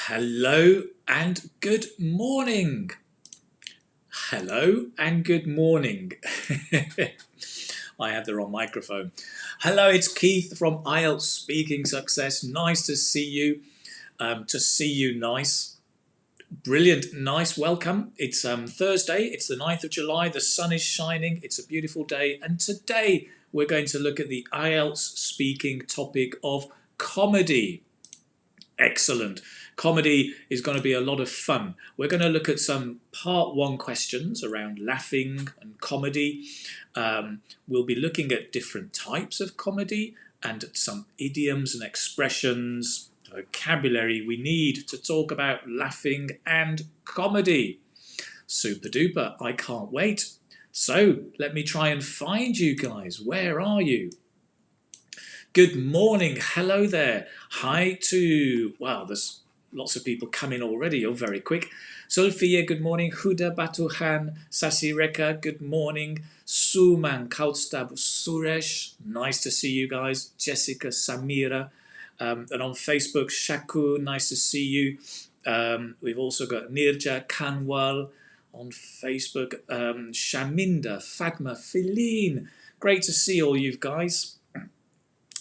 Hello and good morning. Hello and good morning. I have the wrong microphone. Hello, it's Keith from IELTS Speaking Success. Nice to see you. Nice. Brilliant, nice, welcome. It's Thursday, it's the 9th of July, the sun is shining, it's a beautiful day, and today we're going to look at the IELTS speaking topic of comedy. Excellent. Comedy is going to be a lot of fun. We're going to look at some part one questions around laughing and comedy. We'll be looking at different types of comedy and some idioms and expressions, vocabulary we need to talk about laughing and comedy. Super duper, I can't wait. So let me try and find you guys. Where are you? Good morning. Hello there. Hi to, wow, there's lots of people coming already. You're very quick. Solfia, good morning. Huda Batuhan, Sasireka, good morning. Suman Kautstab Suresh, nice to see you guys. Jessica Samira, and on Facebook, Shaku, nice to see you. We've also got Nirja Kanwal on Facebook. Shaminda, Fatma, Feline, great to see all you guys.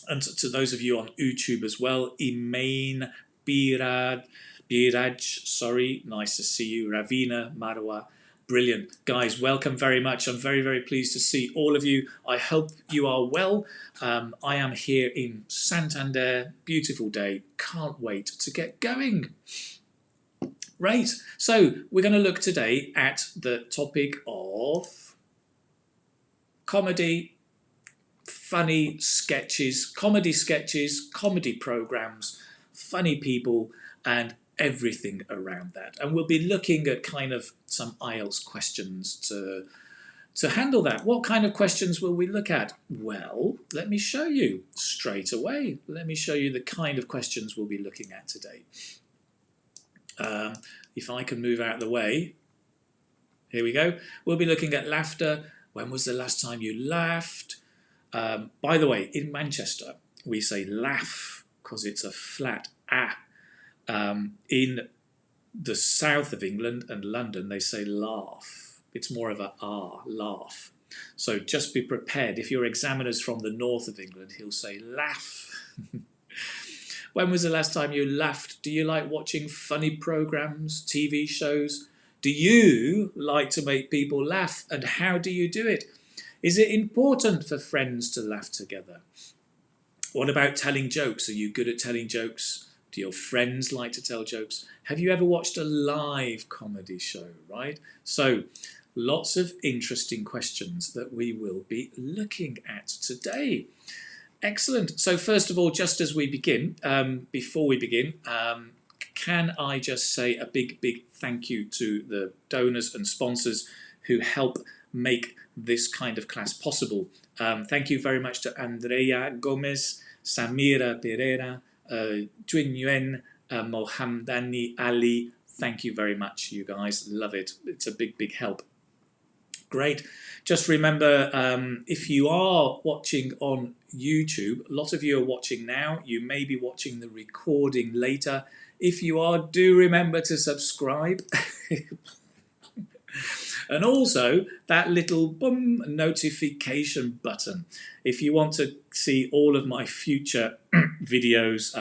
And to those of you on YouTube as well, Imain, Biraj, sorry, nice to see you. Ravina, Marwa, brilliant. Guys, welcome very much. I'm very, very pleased to see all of you. I hope you are well. I am here in Santander. Beautiful day. Can't wait to get going. Right, so we're going to look today at the topic of comedy, funny sketches, comedy programs, funny people, and everything around that. And we'll be looking at kind of some IELTS questions to handle that. What kind of questions will we look at? Well, let me show you straight away. Let me show you the kind of questions we'll be looking at today. If I can move out of the way. Here we go. We'll be looking at laughter. When was the last time you laughed? By the way, in Manchester, we say laugh because it's a flat ah. In the south of England and London, they say laugh. It's more of a ah, laugh. So just be prepared. If your examiner's from the north of England, he'll say laugh. When was the last time you laughed? Do you like watching funny programs, TV shows? Do you like to make people laugh? And how do you do it? Is it important for friends to laugh together? What about telling jokes? Are you good at telling jokes? Do your friends like to tell jokes? Have you ever watched a live comedy show, right? So lots of interesting questions that we will be looking at today. Excellent. So first of all, just as we begin, before we begin, can I just say a big, big thank you to the donors and sponsors who help make this kind of class possible. Thank you very much to Andrea Gomez, Samira Pereira, Juin Yuen, Mohamdani Ali. Thank you very much, you guys. Love it. It's a big, big help. Great. Just remember, if you are watching on YouTube, a lot of you are watching now. You may be watching the recording later. If you are, do remember to subscribe. And also that little boom notification button. If you want to see all of my future videos,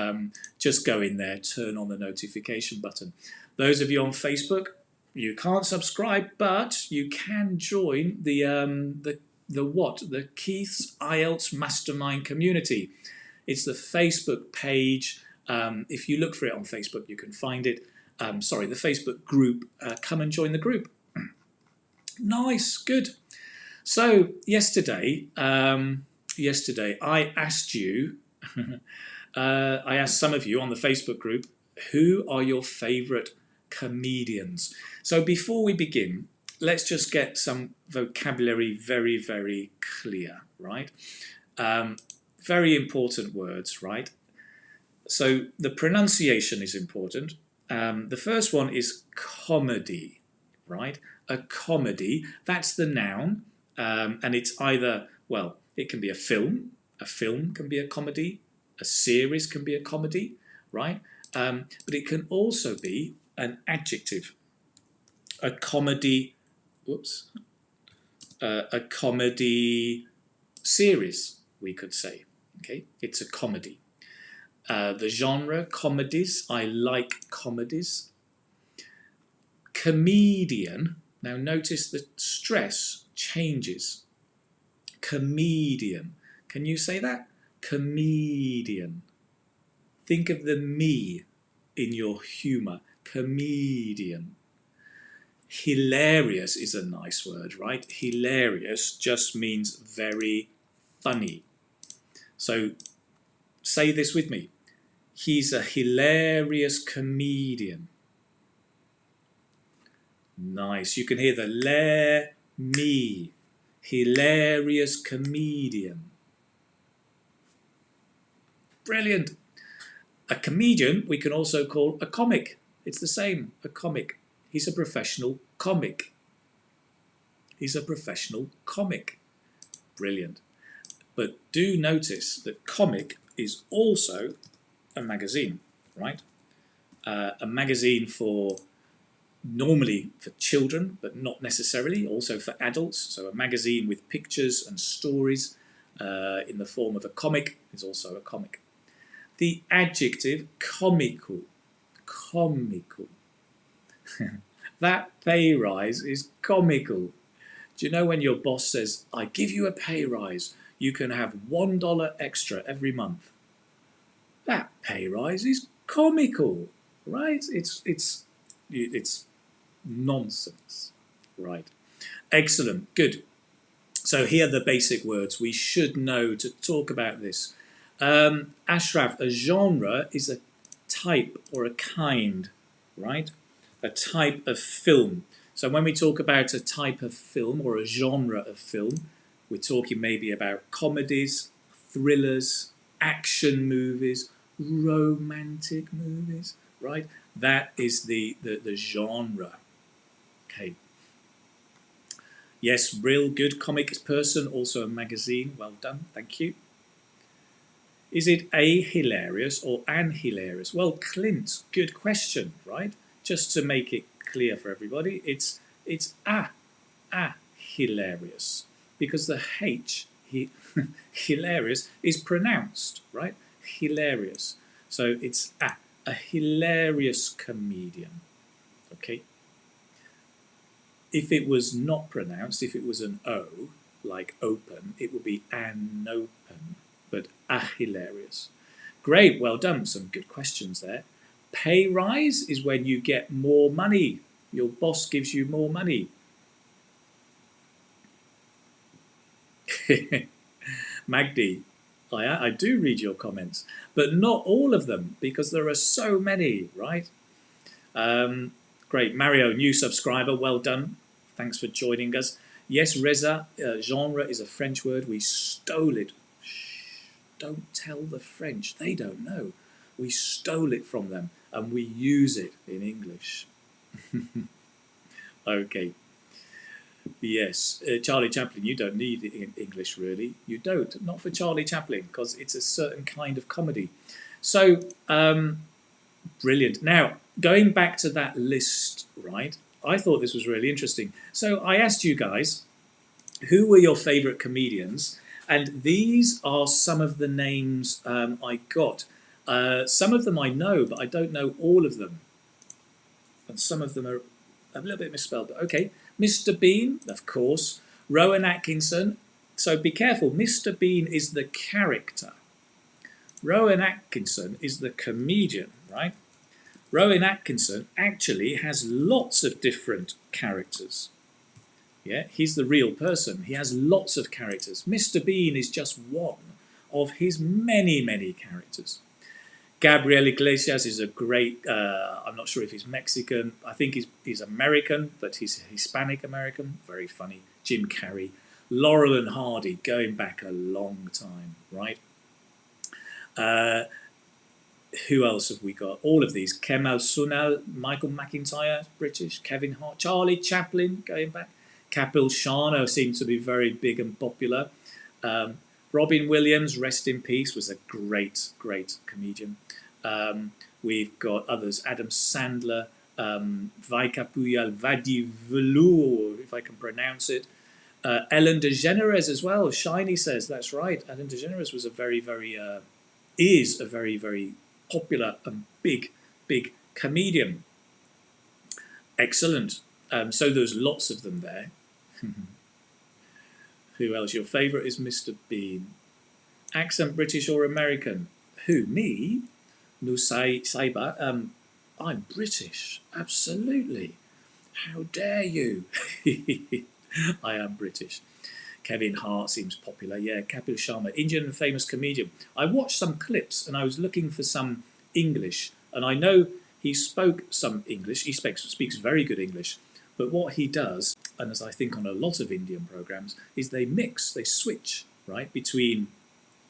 just go in there, turn on the notification button. Those of you on Facebook, you can't subscribe, but you can join the Keith's IELTS Mastermind community. It's the Facebook page. If you look for it on Facebook, you can find it. Sorry, the Facebook group. Come and join the group. Nice, good. So yesterday I asked you, I asked some of you on the Facebook group, who are your favourite comedians? So before we begin, let's just get some vocabulary very, very clear, right? Very important words, right? So the pronunciation is important. The first one is comedy, right? A comedy, that's the noun, and it's either, well, it can be a film can be a comedy, a series can be a comedy, right? but it can also be an adjective, a comedy, whoops, a comedy series, we could say. Okay, it's a comedy. The genre, comedies. I like comedies. Comedian. Now notice the stress changes. Comedian. Can you say that? Comedian. Think of the me in your humour. Comedian. Hilarious is a nice word, right? Hilarious just means very funny. So say this with me. He's a hilarious comedian. Nice. You can hear the me. Hilarious comedian. Brilliant. A comedian we can also call a comic. It's the same, a comic. He's a professional comic. He's a professional comic. Brilliant. But do notice that comic is also a magazine, right? A magazine for normally for children, but not necessarily, also for adults. So a magazine with pictures and stories in the form of a comic is also a comic. The adjective comical, comical. That pay rise is comical. Do you know when your boss says, I give you a pay rise, you can have $1 extra every month? That pay rise is comical, right? It's nonsense, right? Excellent, good. So here are the basic words we should know to talk about this. Ashraf, a genre is a type or a kind, right? A type of film. So when we talk about a type of film or a genre of film, we're talking maybe about comedies, thrillers, action movies, romantic movies, right? That is the genre. Okay. Yes, real good comic person, also a magazine. Well done, thank you. Is it a hilarious or an hilarious? Well, Clint, good question, right? Just to make it clear for everybody, it's a hilarious, because the H, hilarious, is pronounced, right? Hilarious. So it's a hilarious comedian, okay? If it was not pronounced, if it was an O, like open, it would be an open, but a hilarious. Great, well done, some good questions there. Pay rise is when you get more money. Your boss gives you more money. Magdi, I do read your comments, but not all of them because there are so many, right? Great, Mario, new subscriber, well done. Thanks for joining us. Yes, Reza, genre is a French word. We stole it. Shh, don't tell the French. They don't know. We stole it from them and we use it in English. Okay. Yes, Charlie Chaplin, you don't need English really. You don't, not for Charlie Chaplin, because it's a certain kind of comedy. So, brilliant. Now, going back to that list, right, I thought this was really interesting. So I asked you guys, who were your favourite comedians? And these are some of the names I got. Some of them I know, but I don't know all of them. And some of them are a little bit misspelled, but okay. Mr. Bean, of course. Rowan Atkinson. So be careful. Mr. Bean is the character. Rowan Atkinson is the comedian, right? Rowan Atkinson actually has lots of different characters. Yeah, he's the real person. He has lots of characters. Mr. Bean is just one of his many, many characters. Gabriel Iglesias is a great, I'm not sure if he's Mexican, I think he's American, but he's Hispanic American, very funny. Jim Carrey. Laurel and Hardy, going back a long time, right? Who else have we got? All of these. Kemal Sunal, Michael McIntyre, British. Kevin Hart, Charlie Chaplin, going back. Kapil Sharma seemed to be very big and popular. Robin Williams, rest in peace, was a great, great comedian. We've got others, Adam Sandler, Vai Capuyal Vadi Velour, if I can pronounce it. Ellen DeGeneres as well. Shiny says that's right. Ellen DeGeneres was a very, very is a very, very popular and big comedian. Excellent. So there's lots of them there. Who else? Your favourite is Mr. Bean. Accent British or American? Who? Me? No, Saiba. I'm British. Absolutely. How dare you? I am British. Kevin Hart seems popular. Yeah, Kapil Sharma, Indian and famous comedian. I watched some clips and I was looking for some English, and I know he spoke some English. He speaks very good English. But what he does, and as I think on a lot of Indian programs, is they switch, right, between,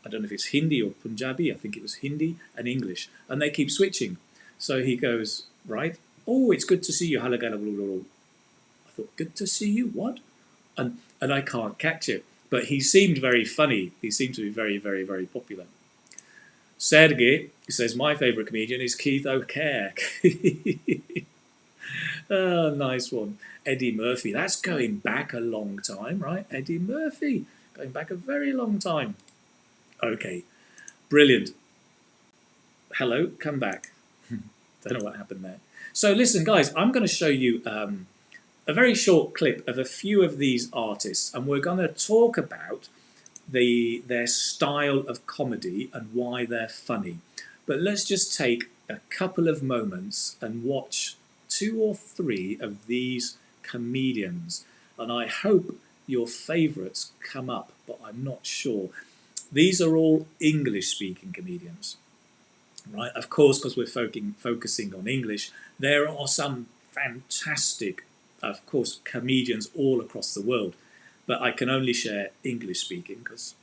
I don't know if it's Hindi or Punjabi, I think it was Hindi and English, and they keep switching. So he goes, right, oh, it's good to see you. I thought, good to see you, what? And I can't catch it. But he seemed very funny. He seemed to be very, very, very popular. Sergey says, my favourite comedian is Keith O'Care. Oh, nice one. Eddie Murphy. That's going back a long time, right? Eddie Murphy. Going back a very long time. Okay. Brilliant. Hello, come back. Don't know what happened there. So listen, guys, I'm going to show you a very short clip of a few of these artists, and we're going to talk about their style of comedy and why they're funny. But let's just take a couple of moments and watch 2 or 3 of these comedians, and I hope your favourites come up, but I'm not sure. These are all English-speaking comedians, right? Of course, because we're focusing on English, there are some fantastic, of course, comedians all across the world, but I can only share English-speaking because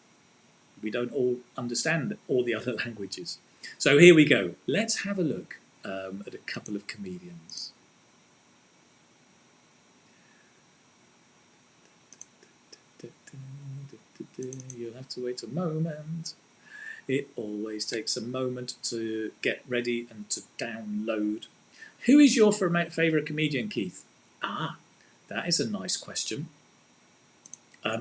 we don't all understand all the other languages. So here we go. Let's have a look at a couple of comedians. You'll have to wait a moment. It always takes a moment to get ready and to download. Who is your favourite comedian, Keith? Ah, that is a nice question.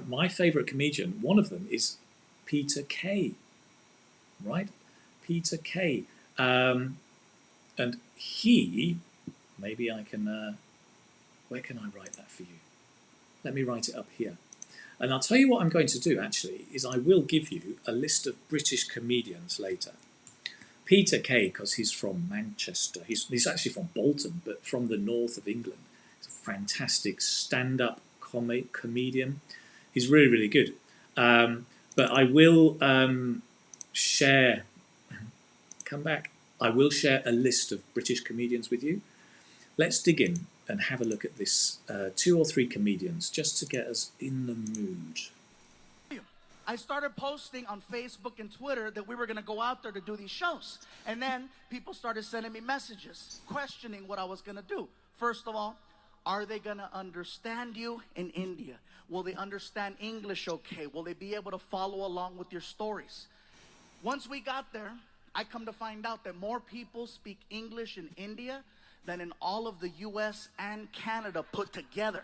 My favourite comedian, one of them is Peter Kay, right? Peter Kay. And he, maybe I can, where can I write that for you? Let me write it up here. And I'll tell you what I'm going to do, actually, is I will give you a list of British comedians later. Peter Kay, because he's from Manchester. He's actually from Bolton, but from the north of England. He's a fantastic stand-up comedian. He's really, really good. But I will share... Come back. I will share a list of British comedians with you. Let's dig in and have a look at this 2 or 3 comedians just to get us in the mood. I started posting on Facebook and Twitter that we were going to go out there to do these shows. And then people started sending me messages questioning what I was going to do. First of all, are they going to understand you in India? Will they understand English okay? Will they be able to follow along with your stories? Once we got there, I come to find out that more people speak English in India than in all of the US and Canada put together.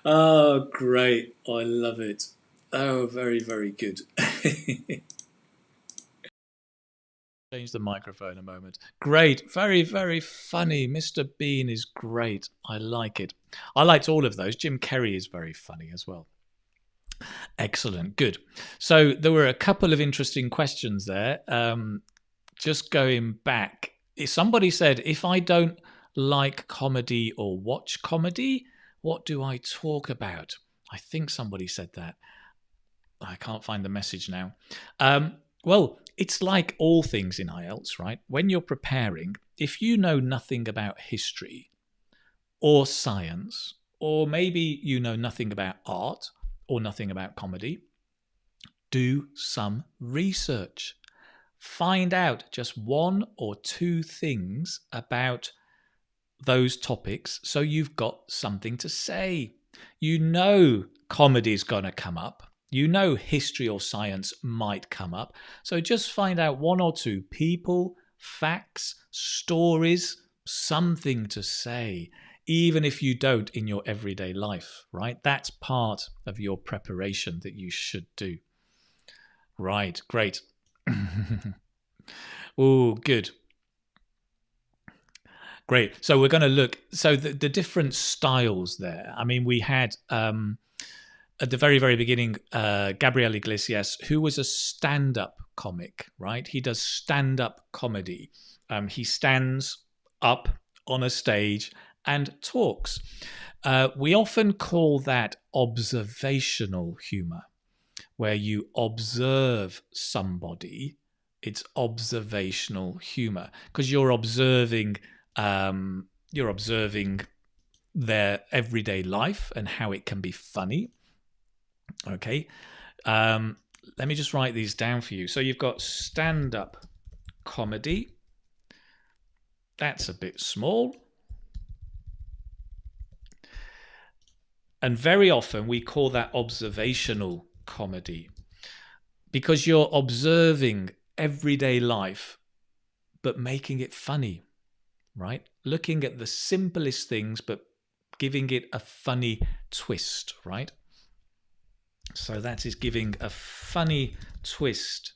Oh, great. I love it. Oh, very, very good. Change the microphone a moment. Great. Very, very funny. Mr. Bean is great. I like it. I liked all of those. Jim Carrey is very funny as well. Excellent. Good. So there were a couple of interesting questions there. Just going back, somebody said, if I don't like comedy or watch comedy, what do I talk about? I think somebody said that. I can't find the message now. Well, it's like all things in IELTS, right? When you're preparing, if you know nothing about history or science, or maybe you know nothing about art or nothing about comedy, do some research. Find out just 1 or 2 things about those topics so you've got something to say. You know comedy's going to come up. You know history or science might come up. So just find out one or two people, facts, stories, something to say, even if you don't in your everyday life, right? That's part of your preparation that you should do. Right, great. Oh, good. Great. So we're going to look. So the different styles there. I mean, we had at the very, very beginning, Gabriel Iglesias, who was a stand-up comic, right? He does stand-up comedy. He stands up on a stage and talks. We often call that observational humor, where you observe somebody. It's observational humor because you're observing their everyday life and how it can be funny. Okay. Let me just write these down for you. So you've got stand-up comedy. That's a bit small. And very often we call that observational comedy because you're observing everyday life but making it funny, right? Looking at the simplest things but giving it a funny twist, right? So that is giving a funny twist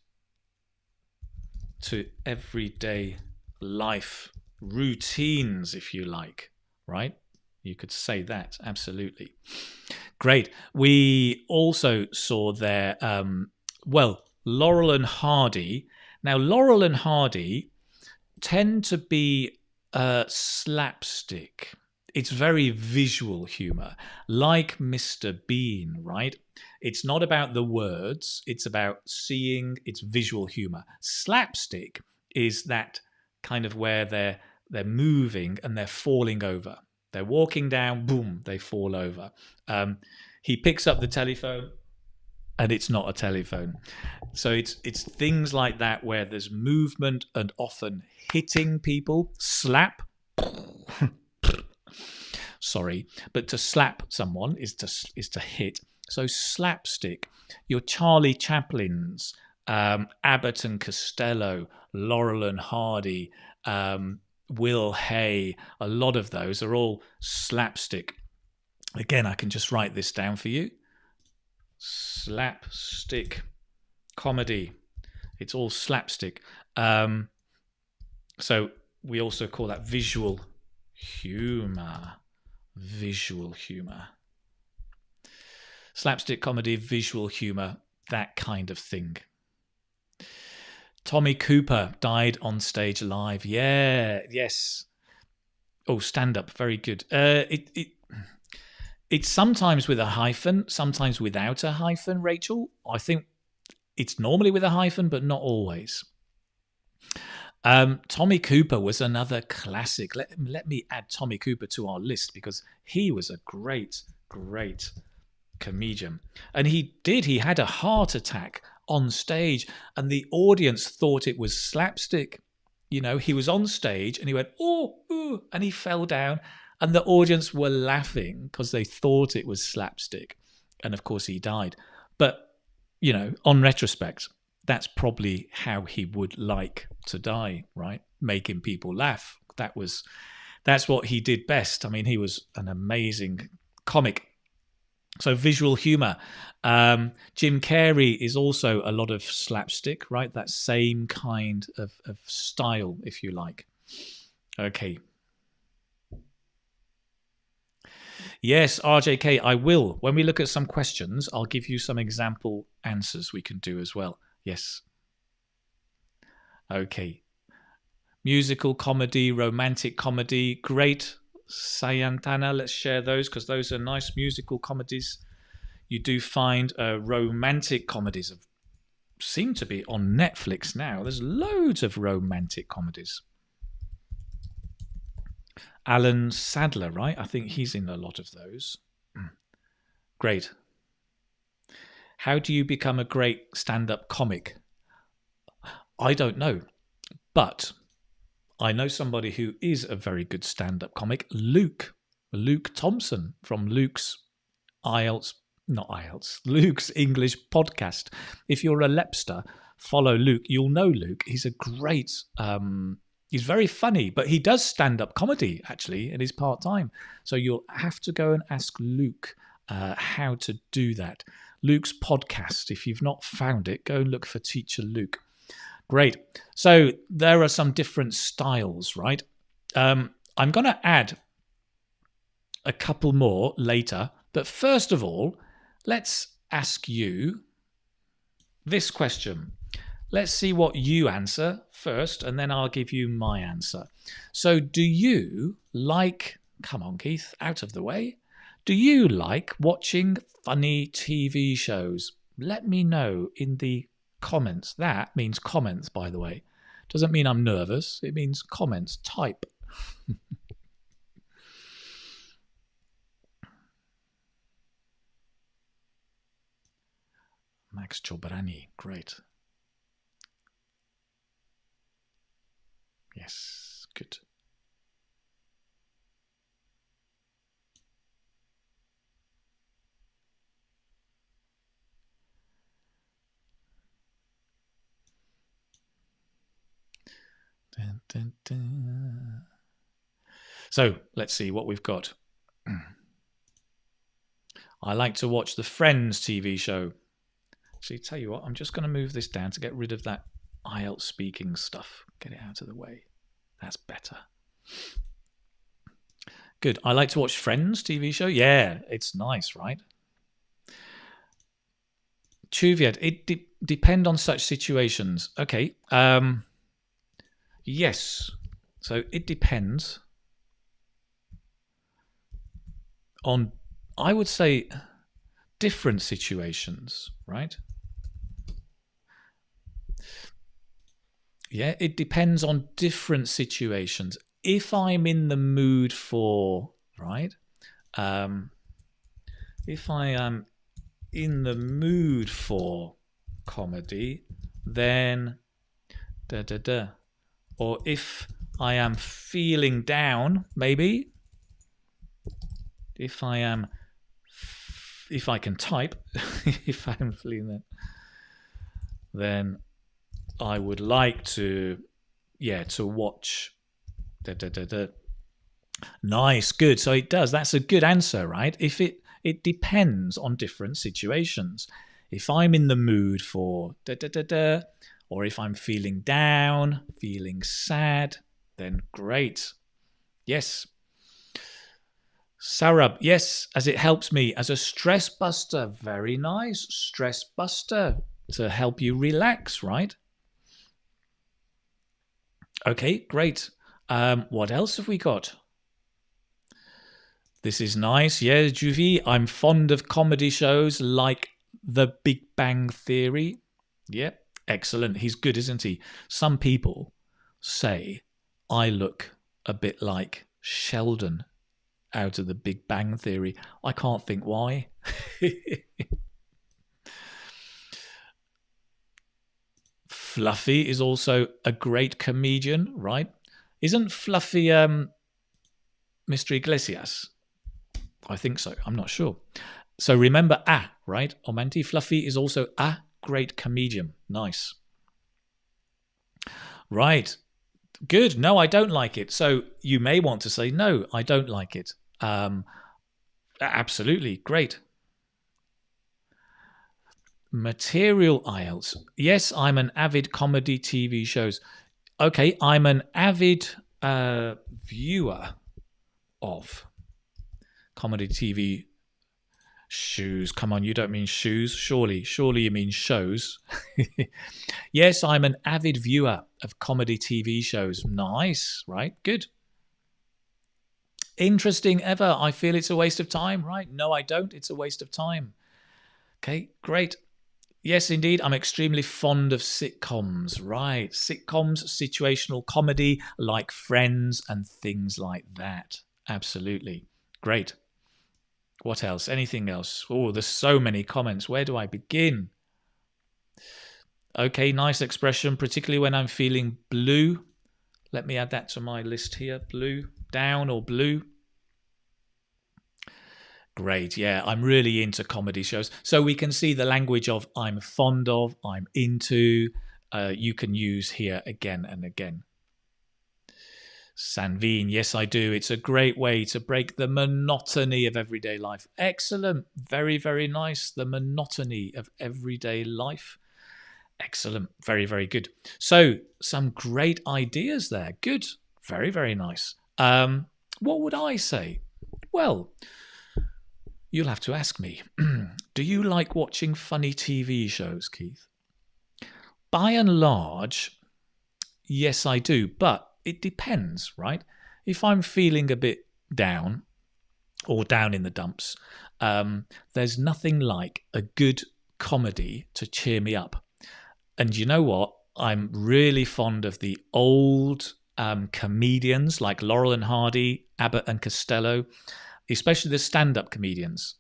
to everyday life routines, if you like, right? You could say that, absolutely. Great. We also saw there, Laurel and Hardy. Now, Laurel and Hardy tend to be slapstick. It's very visual humor, like Mr. Bean, right? It's not about the words, it's about seeing, it's visual humor. Slapstick is that kind of where they're moving and they're falling over. They're walking down, boom, they fall over. He picks up the telephone and it's not a telephone. So it's things like that where there's movement and often hitting people. Slap. Sorry, but to slap someone is to hit. So slapstick. Your Charlie Chaplins, Abbott and Costello, Laurel and Hardy, Will Hay, a lot of those are all slapstick. Again, I can just write this down for you. Slapstick comedy. It's all slapstick. So we also call that visual humor. Visual humor. Slapstick comedy, visual humor, that kind of thing. Tommy Cooper died on stage live. Yeah, yes. Oh, stand up, very good. It's sometimes with a hyphen, sometimes without a hyphen, Rachel. I think it's normally with a hyphen, but not always. Tommy Cooper was another classic. Let me add Tommy Cooper to our list because he was a great, great comedian. And he had a heart attack on stage and the audience thought it was slapstick. You know, he was on stage and he went, oh, ooh, and he fell down and the audience were laughing because they thought it was slapstick. And of course he died. But, you know, on retrospect, that's probably how he would like to die, right? Making people laugh. That's what he did best. I mean, he was an amazing comic. So visual humor. Jim Carrey is also a lot of slapstick, right? That same kind of style, if you like. Okay. Yes, RJK, I will. When we look at some questions, I'll give you some example answers we can do as well. Yes. Okay. Musical comedy, romantic comedy. Great. Sayantana, let's share those because those are nice musical comedies. You do find romantic comedies seem to be on Netflix now. There's loads of romantic comedies. Alan Sadler, right? I think he's in a lot of those. Great. How do you become a great stand-up comic? I don't know, but I know somebody who is a very good stand-up comic, Luke Thompson from Luke's IELTS. not IELTS, Luke's English podcast. If you're a Lepster, follow Luke. You'll know Luke. He's a great, he's very funny, but he does stand-up comedy, actually, and he's part-time. So you'll have to go and ask Luke how to do that. Luke's podcast, if you've not found it, go and look for Teacher Luke. Great. So there are some different styles, right? I'm going to add a couple more later. But first of all, let's ask you this question. Let's see what you answer first, and then I'll give you my answer. So do you like, come on Keith, out of the way. Do you like watching funny TV shows? Let me know in the comments. That means comments, by the way. Doesn't mean I'm nervous. It means comments. Type. Max Chobrani, great. Yes, good. Dun, dun, dun. So let's see what we've got. I like to watch the Friends TV show. Actually, tell you what, I'm just going to move this down to get rid of that IELTS speaking stuff. Get it out of the way. That's better. Good. I like to watch Friends TV show. Yeah, it's nice, right? Chuviet, it depend on such situations. Okay. Yes. So it depends on, I would say, different situations, right? Yeah, it depends on different situations. If I'm in the mood for, right? If I am in the mood for comedy, then or if I am feeling down, maybe. If I can type, if I'm feeling that, then I would like to watch. Nice, good. So it does. That's a good answer, right? If it depends on different situations. If I'm in the mood for or if I'm feeling down, feeling sad, then great. Yes. Sarab, yes, as it helps me as a stress buster. Very nice. Stress buster to help you relax, right? Okay, great. What else have we got? This is nice. Yeah, Juvie, I'm fond of comedy shows like The Big Bang Theory. Yeah, excellent. He's good, isn't he? Some people say I look a bit like Sheldon out of The Big Bang Theory. I can't think why. Fluffy is also a great comedian, right? Isn't Fluffy Mr. Iglesias? I think so. I'm not sure. So remember right? Omanti Fluffy is also a great comedian. Nice. Right. Good. No, I don't like it. So you may want to say, no, I don't like it. Absolutely. Great. Material IELTS. Yes, I'm an avid comedy TV shows. Okay, I'm an avid viewer of comedy TV shows. Come on, you don't mean shoes, surely you mean shows. Yes, I'm an avid viewer of comedy TV shows. Nice, right? Good. Interesting ever. I feel it's a waste of time, right? No, I don't. It's a waste of time. Okay, great. Yes, indeed. I'm extremely fond of sitcoms, right? Sitcoms, situational comedy like Friends and things like that. Absolutely. Great. What else? Anything else? Oh, there's so many comments. Where do I begin? Okay, nice expression, particularly when I'm feeling blue. Let me add that to my list here. Blue, down or blue. Great, yeah. I'm really into comedy shows. So we can see the language of I'm fond of, I'm into, you can use here again and again. Sanveen, yes, I do. It's a great way to break the monotony of everyday life. Excellent. Very, very nice. The monotony of everyday life. Excellent. Very, very good. So, some great ideas there. Good. Very, very nice. What would I say? Well, you'll have to ask me. Do you like watching funny TV shows, Keith? By and large, yes, I do. But it depends, right? If I'm feeling a bit down or down in the dumps, there's nothing like a good comedy to cheer me up. And you know what? I'm really fond of the old comedians like Laurel and Hardy, Abbott and Costello, especially the stand-up comedians.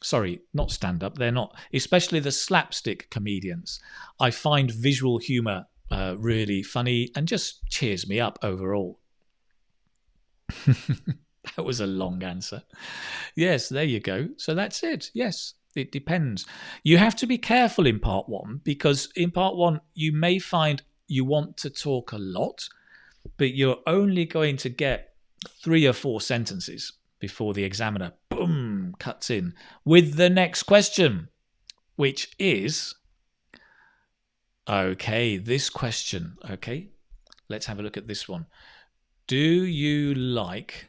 Sorry, not stand-up. They're not. Especially the slapstick comedians. I find visual humour really funny and just cheers me up overall. That was a long answer. Yes, there you go. So that's it. Yes, it depends. You have to be careful in part one because in part one, you may find you want to talk a lot, but you're only going to get 3 or 4 sentences before the examiner, boom, cuts in with the next question, which is, okay, this question. Okay, let's have a look at this one. Do you like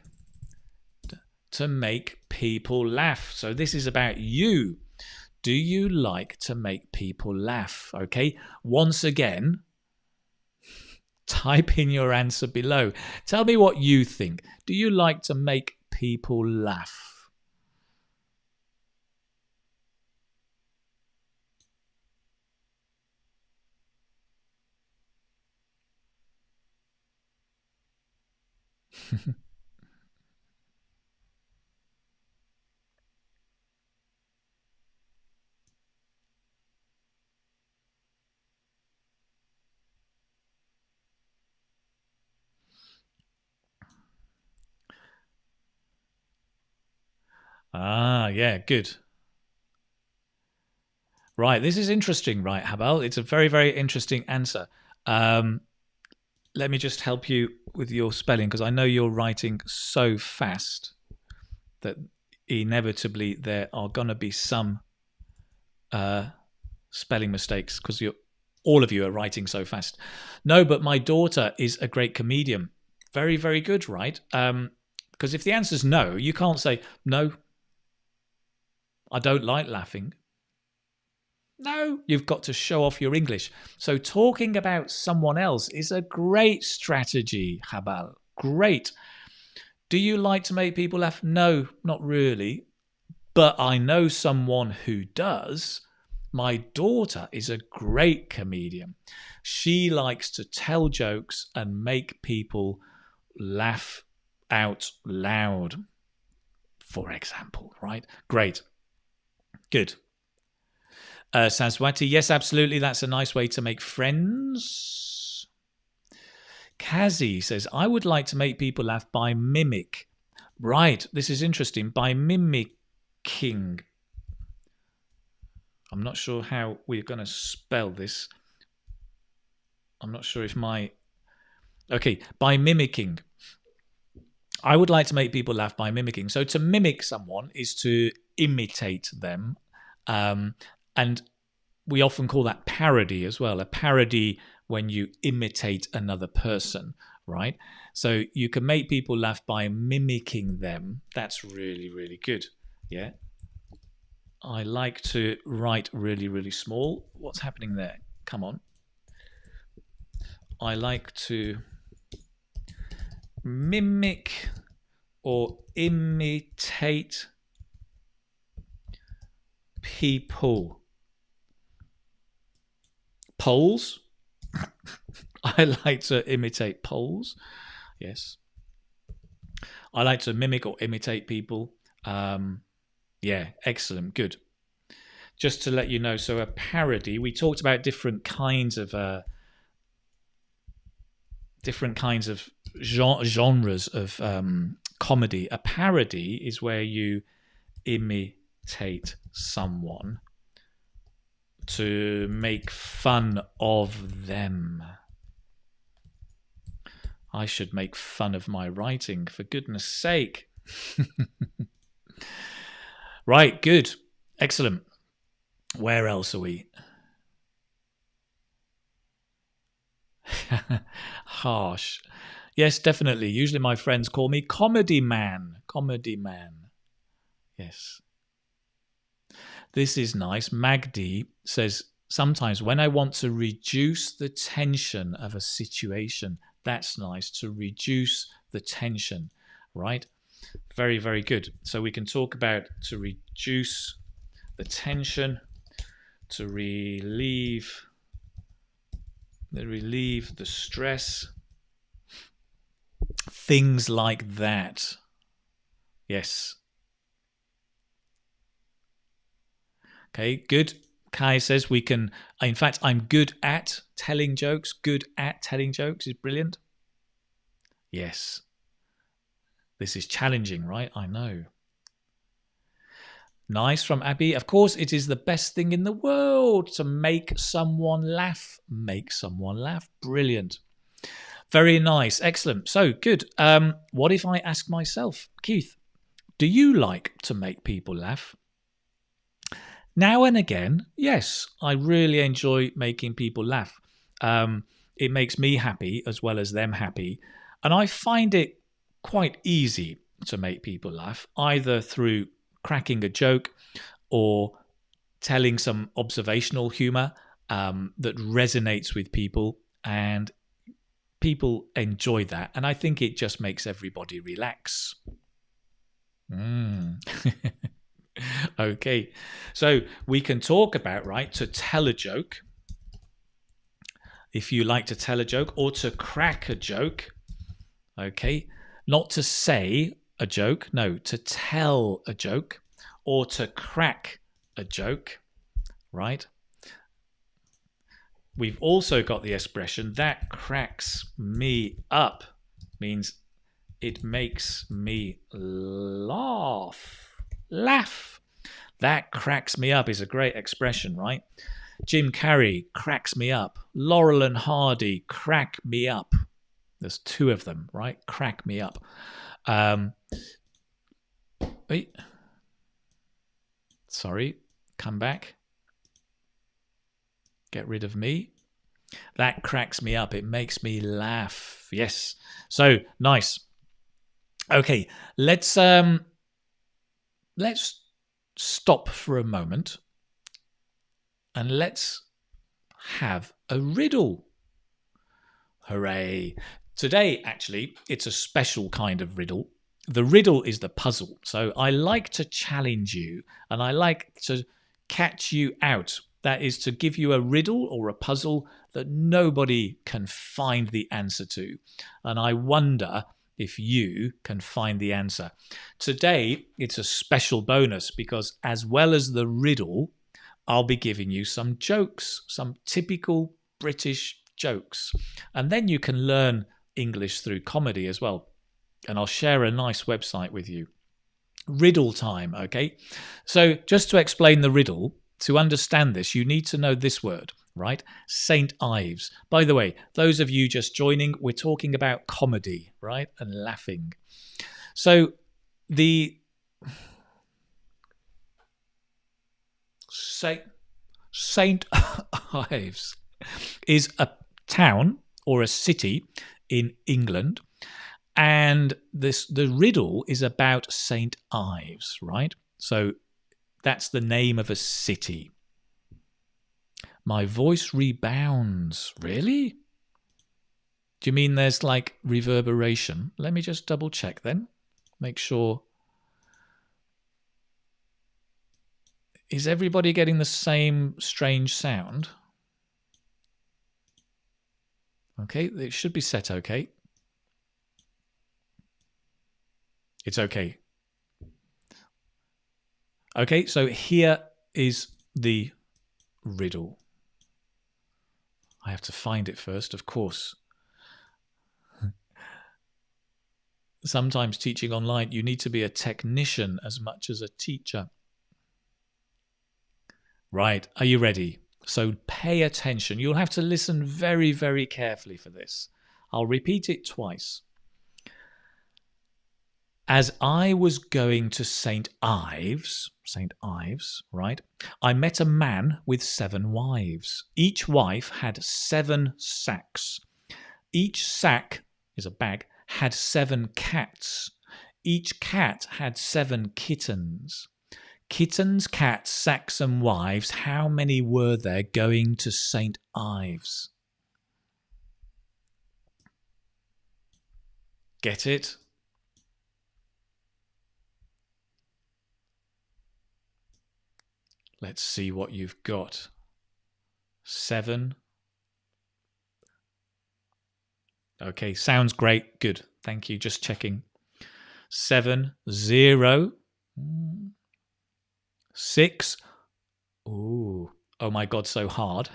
to make people laugh? So this is about you. Do you like to make people laugh? Okay, once again, type in your answer below. Tell me what you think. Do you like to make people laugh? Ah, yeah, good. Right, this is interesting, right, Habal? It's a very, very interesting answer. Let me just help you with your spelling because I know you're writing so fast that inevitably there are going to be some spelling mistakes because all of you are writing so fast. No, but my daughter is a great comedian. Very, very good, right? Because if the answer's no, you can't say, no, I don't like laughing. No, you've got to show off your English. So talking about someone else is a great strategy, Habal. Great. Do you like to make people laugh? No, not really. But I know someone who does. My daughter is a great comedian. She likes to tell jokes and make people laugh out loud, for example, right? Great. Good. Saswati, yes, absolutely. That's a nice way to make friends. Kazi says, I would like to make people laugh by mimic. Right, this is interesting. By mimicking. I'm not sure how we're going to spell this. I'm not sure if my... Okay, by mimicking. I would like to make people laugh by mimicking. So to mimic someone is to imitate them. And we often call that parody as well. A parody when you imitate another person, right? So you can make people laugh by mimicking them. That's really, really good. Yeah. I like to write really, really small. What's happening there? Come on. I like to mimic or imitate people. Poles. I like to imitate poles. Yes. I like to mimic or imitate people. Yeah, excellent. Good. Just to let you know, so a parody, we talked about different kinds of genres of comedy. A parody is where you imitate someone, to make fun of them. I should make fun of my writing, for goodness sake. Right, good. Excellent. Where else are we? Harsh. Yes, definitely. Usually my friends call me comedy man. Comedy man. Yes. This is nice. Magdi says, sometimes when I want to reduce the tension of a situation, that's nice, to reduce the tension, right? Very, very good. So we can talk about to reduce the tension, to relieve the stress, things like that. Yes. Okay, good. Kai says we can, in fact, I'm good at telling jokes. Good at telling jokes is brilliant. Yes. This is challenging, right? I know. Nice from Abby. Of course, it is the best thing in the world to make someone laugh. Make someone laugh. Brilliant. Very nice. Excellent. So, good. What if I ask myself, Keith, do you like to make people laugh? Now and again, yes, I really enjoy making people laugh. It makes me happy as well as them happy. And I find it quite easy to make people laugh, either through cracking a joke or telling some observational humor that resonates with people, and people enjoy that. And I think it just makes everybody relax. Okay, so we can talk about, right, to tell a joke. If you like to tell a joke, or to crack a joke, okay, not to say a joke, no, to tell a joke, or to crack a joke, right? We've also got the expression that cracks me up, means it makes me laugh. That cracks me up is a great expression, right? Jim Carrey cracks me up. Laurel and Hardy crack me up. There's two of them, right? Crack me up. Wait. Sorry. Come back. Get rid of me. That cracks me up. It makes me laugh. Yes. So nice. Okay. Let's stop for a moment and let's have a riddle. Hooray. Today, actually, it's a special kind of riddle. The riddle is the puzzle. So I like to challenge you and I like to catch you out. That is to give you a riddle or a puzzle that nobody can find the answer to. And I wonder if you can find the answer. Today, it's a special bonus because as well as the riddle, I'll be giving you some jokes, some typical British jokes. And then you can learn English through comedy as well. And I'll share a nice website with you. Riddle time, okay? So just to explain the riddle, to understand this, you need to know this word, right? St. Ives. By the way, those of you just joining, we're talking about comedy, right? And laughing. So the St. Ives is a town or a city in England, and the riddle is about St. Ives, right? So that's the name of a city. My voice rebounds. Really? Do you mean there's like reverberation? Let me just double check then. Make sure. Is everybody getting the same strange sound? Okay, it should be set okay. It's okay. Okay, so here is the riddle. I have to find it first, of course. Sometimes teaching online, you need to be a technician as much as a teacher. Right, are you ready? So pay attention. You'll have to listen very, very carefully for this. I'll repeat it twice. As I was going to St. Ives, right, I met a man with 7 wives. Each wife had 7 sacks. Each sack is a bag, had 7 cats. Each cat had 7 kittens. Kittens, cats, sacks, and wives, how many were there going to St. Ives? Get it? Let's see what you've got. 7. Okay, sounds great. Good. Thank you. Just checking. 7, 0. 6. Ooh. Oh my God, so hard.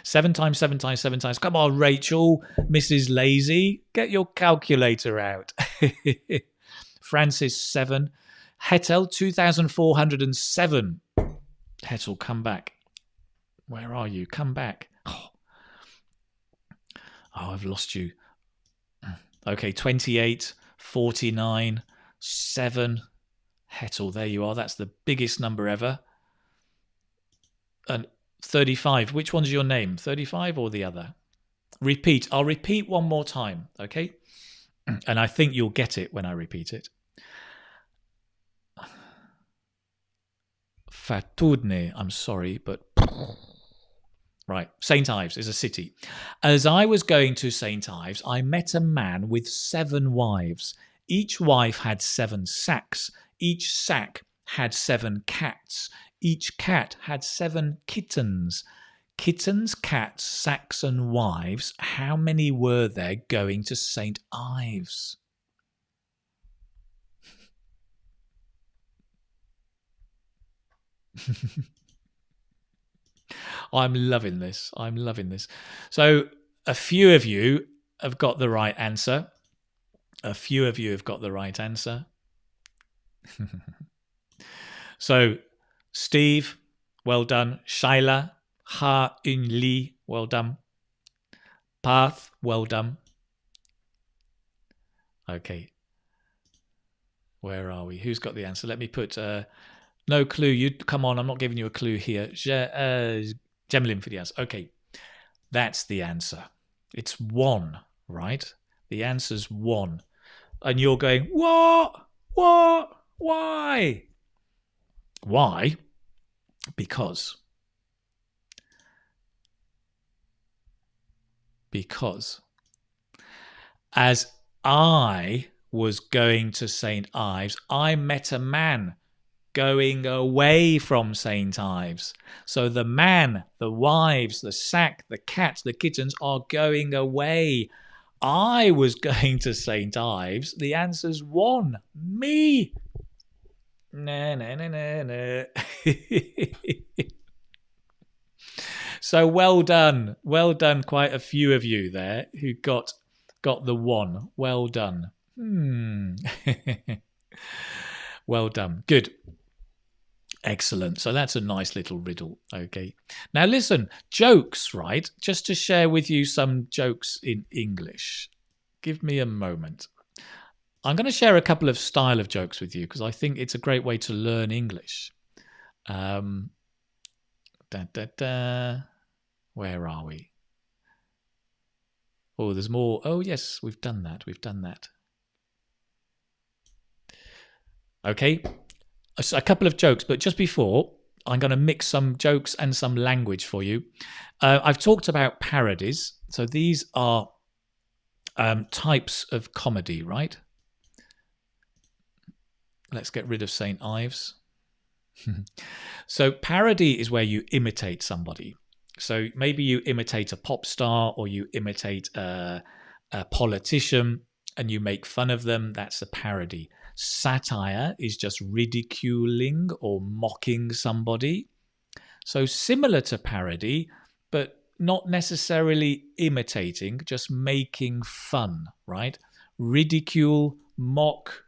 7 times, 7 times, 7 times. Come on, Rachel, Mrs. Lazy, get your calculator out. Francis, 7. Hetel, 2,407. Hetel, come back. Where are you? Come back. Oh, I've lost you. Okay, 28, 49, 7. Hetel, there you are. That's the biggest number ever. And 35. Which one's your name? 35 or the other? Repeat. I'll repeat one more time, okay? And I think you'll get it when I repeat it. Fatudne, I'm sorry, but... Right, St. Ives is a city. As I was going to St. Ives, I met a man with 7 wives. Each wife had 7 sacks. Each sack had 7 cats. Each cat had 7 kittens. Kittens, cats, sacks, and wives, how many were there going to St. Ives? I'm loving this. I'm loving this. So a few of you have got the right answer. A few of you have got the right answer. So Steve, well done. Shaila, Ha Un Lee, well done. Path, well done. Okay. Where are we? Who's got the answer? Let me put... no clue. You come on. I'm not giving you a clue here. Gemlin for the answer. Okay, that's the answer. It's 1, right? The answer's 1, and you're going, what? Why? Why? Because as I was going to St. Ives, I met a man going away from St. Ives. So the man, the wives, the sack, the cats, the kittens are going away. I was going to St. Ives. The answer's 1. Me. Nah. So well done. Well done, quite a few of you there who got the 1. Well done. Well done. Good. Excellent. So that's a nice little riddle. Okay. Now listen, jokes, right? Just to share with you some jokes in English. Give me a moment. I'm going to share a couple of style of jokes with you because I think it's a great way to learn English. Where are we? Oh, there's more. Oh, yes, we've done that. Okay. A couple of jokes, but just before, I'm going to mix some jokes and some language for you. I've talked about parodies. So these are types of comedy, right? Let's get rid of St. Ives. So parody is where you imitate somebody. So maybe you imitate a pop star or you imitate a politician and you make fun of them. That's a parody. Satire is just ridiculing or mocking somebody. So similar to parody, but not necessarily imitating, just making fun, right? Ridicule, mock,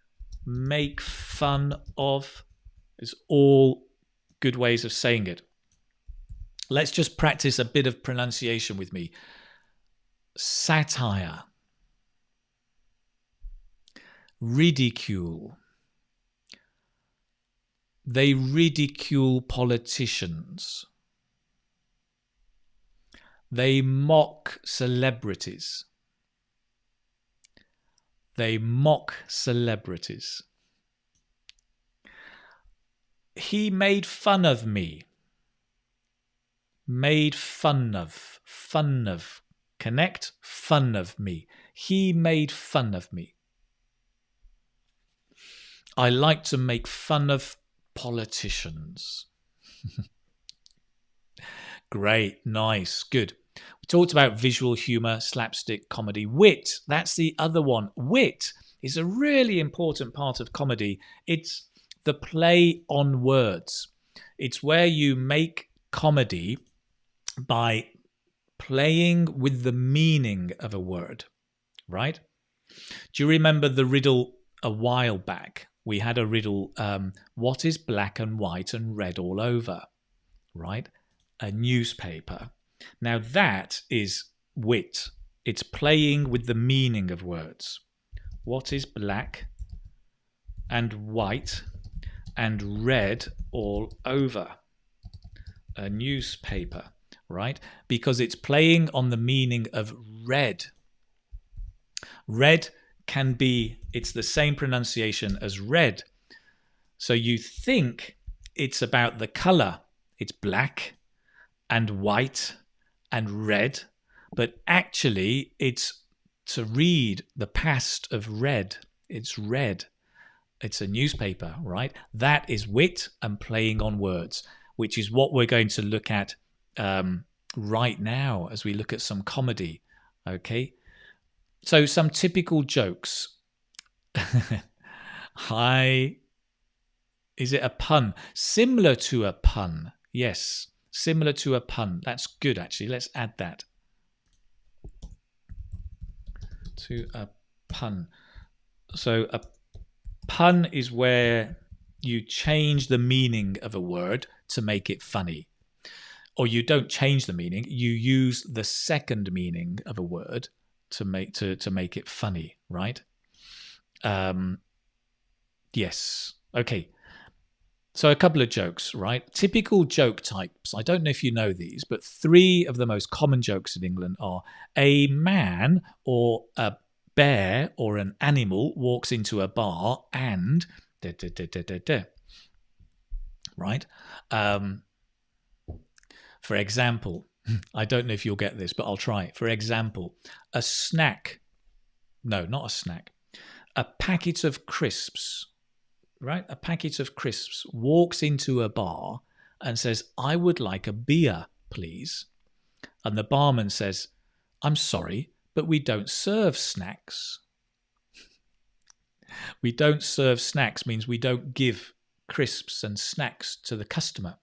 make fun of. It's all good ways of saying it. Let's just practice a bit of pronunciation with me. Satire, ridicule. They ridicule politicians. They mock celebrities. They mock celebrities. He made fun of me. Made fun of. Fun of. Connect. Fun of me. He made fun of me. I like to make fun of politicians. Great. Nice. Good. We talked about visual humour, slapstick, comedy. Wit. That's the other one. Wit is a really important part of comedy. It's the play on words. It's where you make comedy by playing with the meaning of a word, right? Do you remember the riddle a while back? We had a riddle, what is black and white and red all over, right? A newspaper. Now that is wit. It's playing with the meaning of words. What is black and white and red all over? A newspaper, right? Because it's playing on the meaning of red. Red can be, it's the same pronunciation as red. So you think it's about the color. It's black and white and red, but actually it's to read the past of red. It's red. It's a newspaper, right? That is wit and playing on words, which is what we're going to look at right now as we look at some comedy, okay? So some typical jokes. Hi. Is it a pun? Similar to a pun. Yes, similar to a pun. That's good, actually. Let's add that. To a pun. So a pun is where you change the meaning of a word to make it funny. Or you don't change the meaning. You use the second meaning of a word to make it funny, right? Yes. Okay. So a couple of jokes, right? Typical joke types. I don't know if you know these, but 3 of the most common jokes in England are a man or a bear or an animal walks into a bar and right? For example, I don't know if you'll get this, but I'll try. For example, a snack. No, not a snack. A packet of crisps, right? A packet of crisps walks into a bar and says, I would like a beer, please. And the barman says, I'm sorry, but we don't serve snacks. We don't serve snacks means we don't give crisps and snacks to the customer.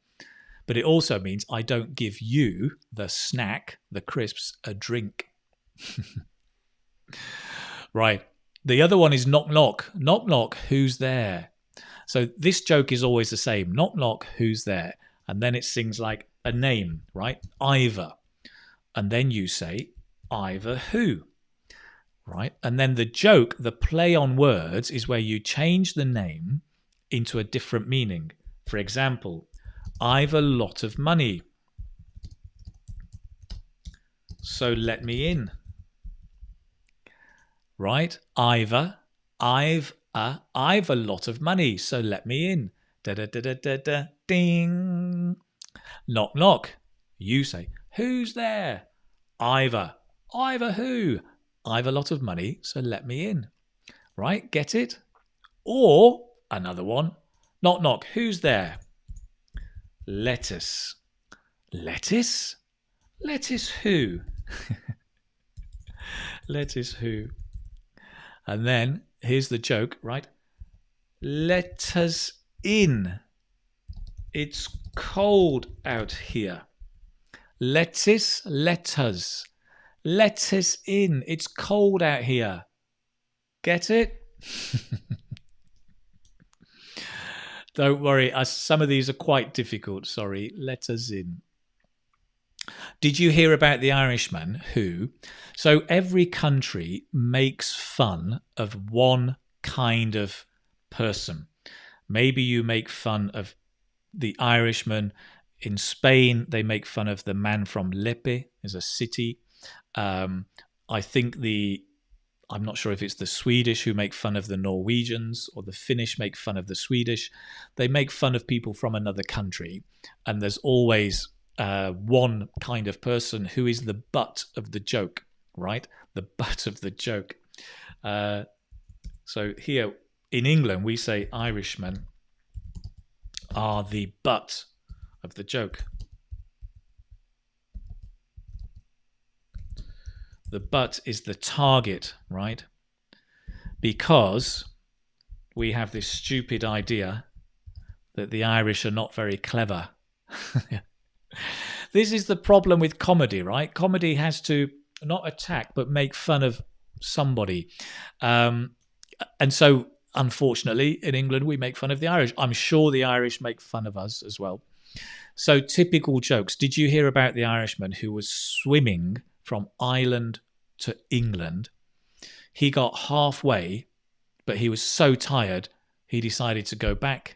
But it also means I don't give you, the snack, the crisps, a drink. Right. The other one is knock, knock. Knock, knock, who's there? So this joke is always the same. Knock, knock, who's there? And then it sings like a name, right? Ivor. And then you say, Ivor who? Right? And then the joke, the play on words, is where you change the name into a different meaning. For example, I've a lot of money, so let me in. Right? I've a lot of money, so let me in. Da da da da da da ding. Knock knock. You say, who's there? Ivor who? I've a lot of money, so let me in. Right? Get it? Or another one. Knock knock. Who's there? Lettuce. Lettuce? Lettuce who? Lettuce who? And then here's the joke, right? Let us in. It's cold out here. Lettuce, let us. Let us in. It's cold out here. Get it? Don't worry, some of these are quite difficult. Sorry, let us in. Did you hear about the Irishman who... So every country makes fun of one kind of person. Maybe you make fun of the Irishman. In Spain, they make fun of the man from Lepe, is a city. I think I'm not sure if it's the Swedish who make fun of the Norwegians, or the Finnish make fun of the Swedish. They make fun of people from another country, and there's always one kind of person who is the butt of the joke, right? The butt of the joke. So here in England, we say Irishmen are the butt of the joke. The butt is the target, right? Because we have this stupid idea that the Irish are not very clever. This is the problem with comedy, right? Comedy has to not attack, but make fun of somebody. And so, unfortunately, in England, we make fun of the Irish. I'm sure the Irish make fun of us as well. So, typical jokes. Did you hear about the Irishman who was swimming from Ireland to England? He got halfway, but he was so tired, he decided to go back.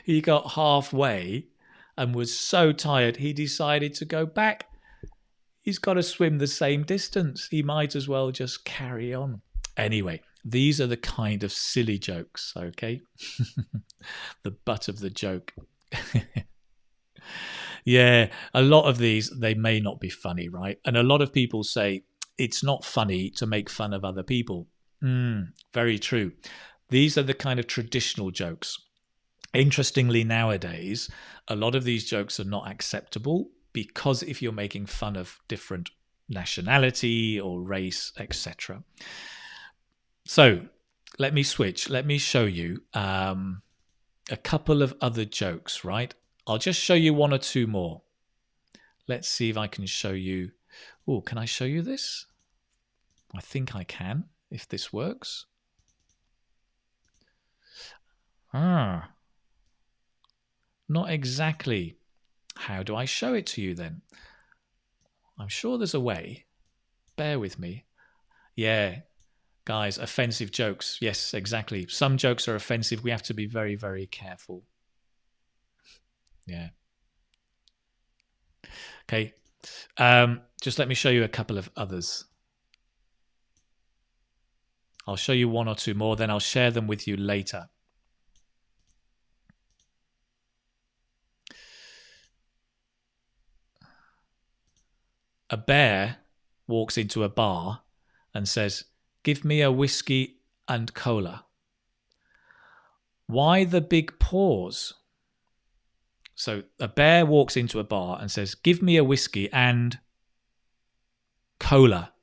He got halfway and was so tired, he decided to go back. He's got to swim the same distance. He might as well just carry on. Anyway, these are the kind of silly jokes, okay? The butt of the joke. Yeah, a lot of these, they may not be funny, right? And a lot of people say it's not funny to make fun of other people. Very true. These are the kind of traditional jokes. Interestingly, nowadays, a lot of these jokes are not acceptable because if you're making fun of different nationality or race, etc. So let me switch. Let me show you a couple of other jokes, right? I'll just show you one or two more. Let's see if I can show you. Oh, can I show you this? I think I can, if this works. Not exactly. How do I show it to you then? I'm sure there's a way. Bear with me. Yeah, guys, offensive jokes. Yes, exactly. Some jokes are offensive. We have to be very, very careful. Yeah. Okay. Just let me show you a couple of others. I'll show you one or two more, then I'll share them with you later. A bear walks into a bar and says, "Give me a whiskey and cola." Why the big pause? So a bear walks into a bar and says, "Give me a whiskey and cola."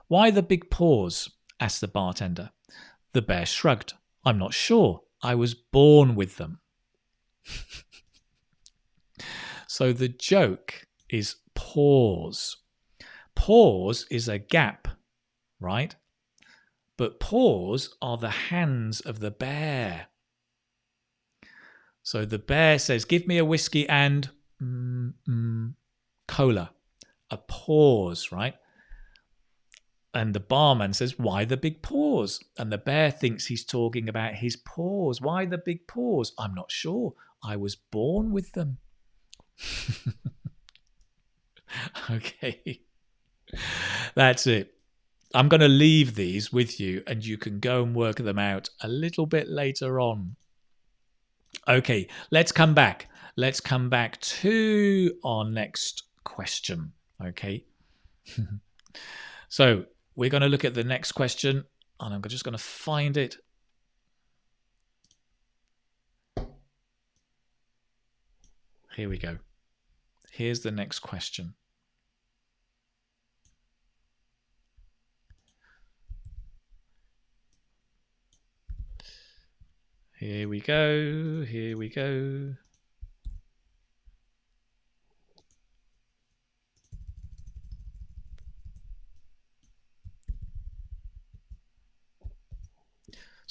Why the big pause? Asked the bartender. The bear shrugged. "I'm not sure. I was born with them." So the joke is pause. Pause is a gap, right? But paws are the hands of the bear. So the bear says, "Give me a whiskey and cola." A pause, right? And the barman says, "Why the big pause?" And the bear thinks he's talking about his paws. Why the big paws? "I'm not sure. I was born with them." Okay. That's it. I'm going to leave these with you and you can go and work them out a little bit later on. Okay, let's come back. Let's come back to our next question. Okay. So we're going to look at the next question and I'm just going to find it. Here we go. Here's the next question. Here we go. Here we go.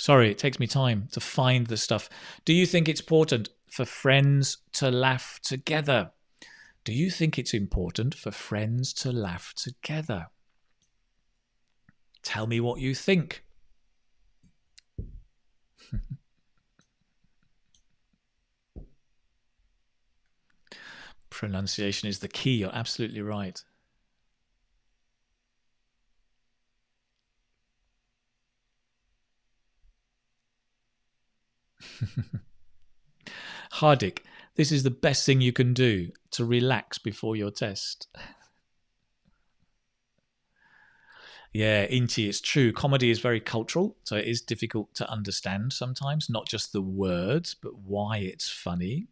Sorry, it takes me time to find the stuff. Do you think it's important for friends to laugh together? Do you think it's important for friends to laugh together? Tell me what you think. Pronunciation is the key. You're absolutely right. Hardik, this is the best thing you can do to relax before your test. Yeah, Inti, it's true. Comedy is very cultural, so it is difficult to understand sometimes, not just the words, but why it's funny.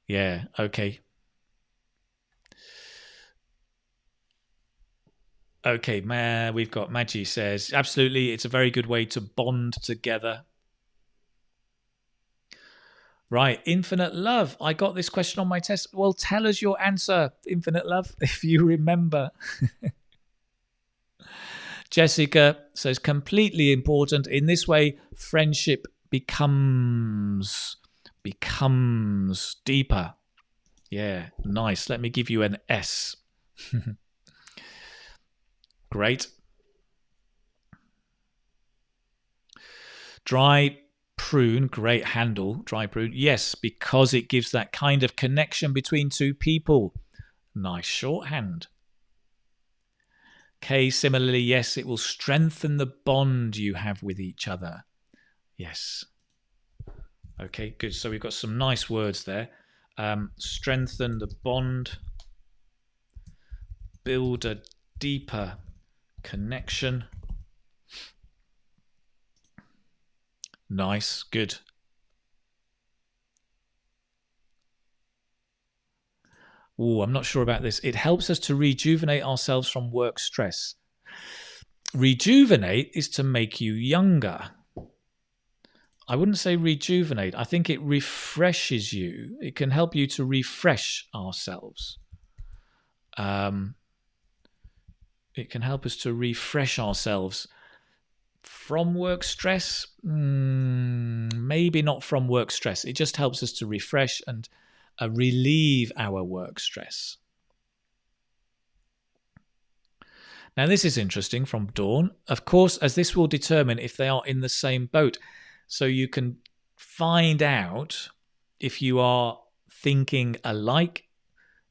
Yeah, okay. Okay, we've got Maggie says, absolutely, it's a very good way to bond together. Right, Infinite Love. I got this question on my test. Well, tell us your answer, Infinite Love, if you remember. Jessica says, completely important. In this way, friendship becomes deeper. Yeah, nice. Let me give you an S. Great. Dry prune, great handle, dry prune. Yes, because it gives that kind of connection between two people. Nice shorthand. Kay, similarly, yes, it will strengthen the bond you have with each other. Yes. Okay, good. So we've got some nice words there. Strengthen the bond, build a deeper connection. Nice, good. Oh, I'm not sure about this. It helps us to rejuvenate ourselves from work stress. Rejuvenate is to make you younger. I wouldn't say rejuvenate. I think it refreshes you. It can help you to refresh ourselves. It can help us to refresh ourselves from work stress. Maybe not from work stress. It just helps us to refresh and relieve our work stress. Now, this is interesting from Dawn. Of course, as this will determine if they are in the same boat. So you can find out if you are thinking alike,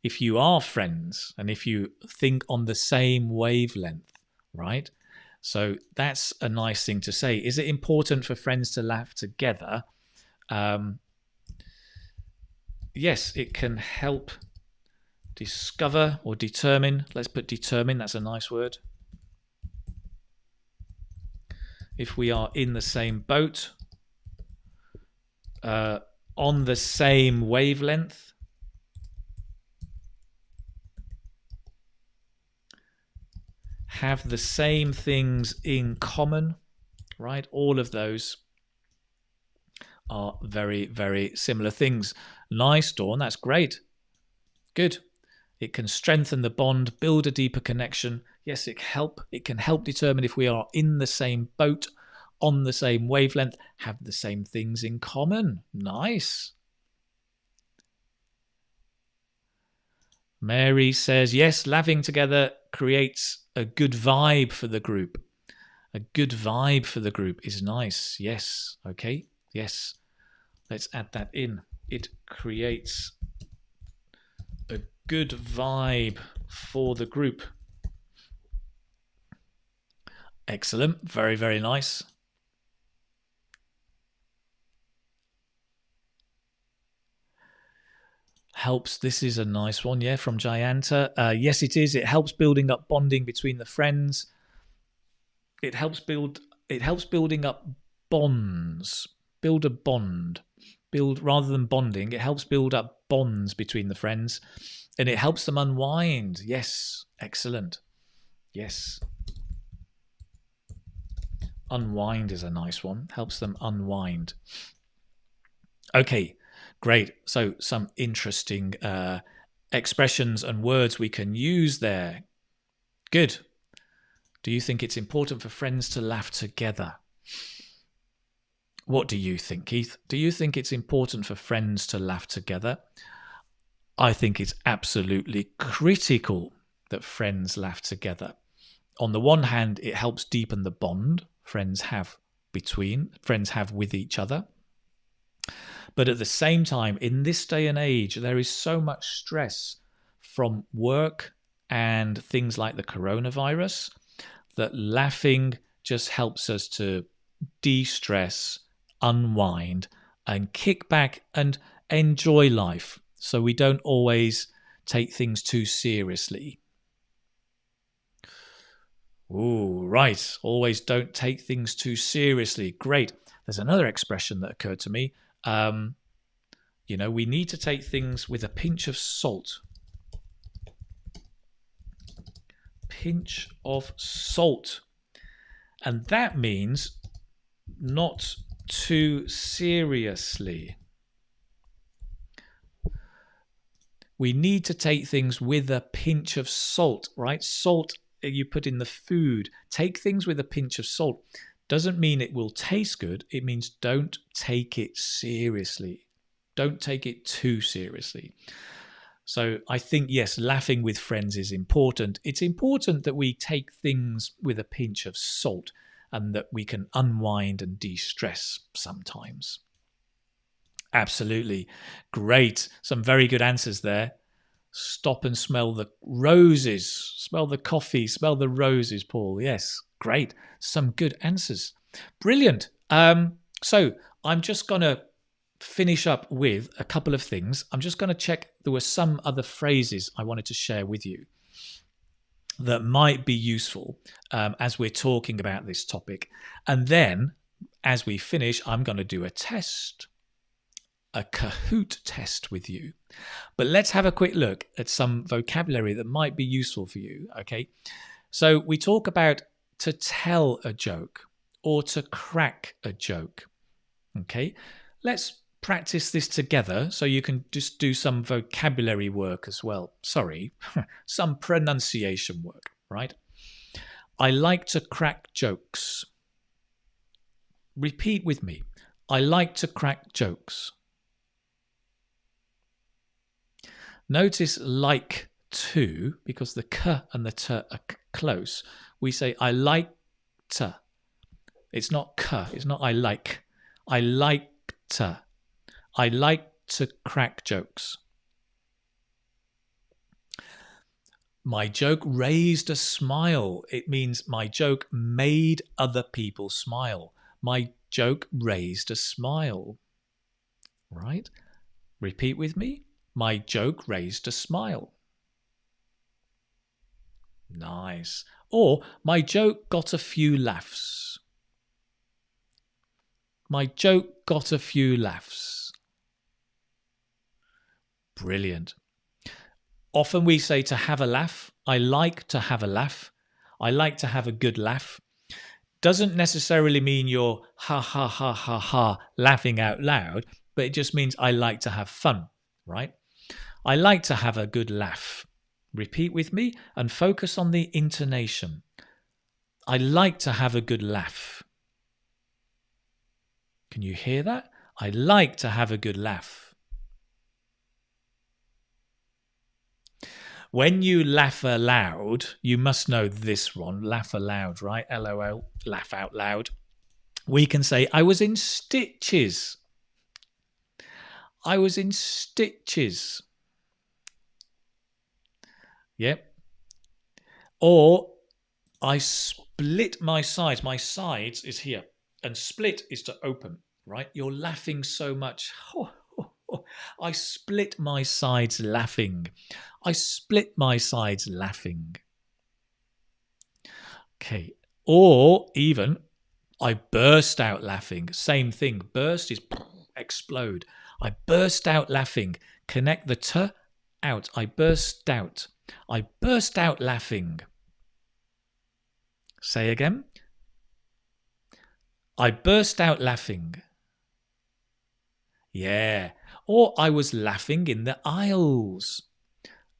if you are friends, and if you think on the same wavelength, right? So that's a nice thing to say. Is it important for friends to laugh together? Yes, it can help discover or determine. Let's put determine. That's a nice word. If we are in the same boat, on the same wavelength, have the same things in common, right? All of those are very, very similar things. Nice, Dawn. That's great. Good. It can strengthen the bond, build a deeper connection. Yes, it can help determine if we are in the same boat, on the same wavelength, have the same things in common. Nice. Mary says, yes, laughing together creates a good vibe for the group. A good vibe for the group is nice. Yes. Okay. Yes. Let's add that in. It creates a good vibe for the group. Excellent. Very, very nice. Helps. This is a nice one, yeah, from Jayanta. Yes, it is. It helps building up bonding between the friends. It helps building up bonds. Build a bond. Build rather than bonding. It helps build up bonds between the friends, and it helps them unwind. Yes, excellent. Yes. Unwind is a nice one. Helps them unwind. Okay, great. So some interesting expressions and words we can use there. Good. Do you think it's important for friends to laugh together? What do you think, Keith? Do you think it's important for friends to laugh together? I think it's absolutely critical that friends laugh together. On the one hand, it helps deepen the bond friends have with each other. But at the same time, in this day and age, there is so much stress from work and things like the coronavirus that laughing just helps us to de-stress, unwind, and kick back and enjoy life, so we don't always take things too seriously. Ooh, right. Always don't take things too seriously. Great. There's another expression that occurred to me. We need to take things with a pinch of salt. Pinch of salt. And that means not too seriously. We need to take things with a pinch of salt, right? Salt you put in the food. Take things with a pinch of salt. Doesn't mean it will taste good. It means don't take it seriously. Don't take it too seriously. So I think, yes, laughing with friends is important. It's important that we take things with a pinch of salt and that we can unwind and de-stress sometimes. Absolutely. Great. Some very good answers there. Stop and smell the roses. Smell the coffee. Smell the roses, Paul. Yes. Great. Some good answers. Brilliant. So I'm just going to finish up with a couple of things. I'm just going to check. There were some other phrases I wanted to share with you that might be useful as we're talking about this topic. And then as we finish, I'm going to do a test. A Kahoot test with you. But let's have a quick look at some vocabulary that might be useful for you, okay? So we talk about to tell a joke or to crack a joke, okay? Let's practice this together so you can just do some vocabulary work as well. Sorry, some pronunciation work, right? I like to crack jokes. Repeat with me. I like to crack jokes. Notice like to, because the k and the t are close. We say I like to. It's not k, it's not I like. I like to. I like to crack jokes. My joke raised a smile. It means my joke made other people smile. My joke raised a smile. Right? Repeat with me. My joke raised a smile. Nice. Or my joke got a few laughs. My joke got a few laughs. Brilliant. Often we say to have a laugh. I like to have a laugh. I like to have a good laugh. Doesn't necessarily mean you're ha ha ha ha ha laughing out loud, but it just means I like to have fun, right? I like to have a good laugh. Repeat with me and focus on the intonation. I like to have a good laugh. Can you hear that? I like to have a good laugh. When you laugh aloud, you must know this one. Laugh aloud, right? LOL, laugh out loud. We can say, I was in stitches. I was in stitches. Yep. Or I split my sides. My sides is here. And split is to open, right? You're laughing so much. I split my sides laughing. I split my sides laughing. Okay. Or even, I burst out laughing. Same thing. Burst is explode. I burst out laughing. Connect the t out. I burst out. I burst out laughing. Say again. I burst out laughing. Yeah. Or I was laughing in the aisles.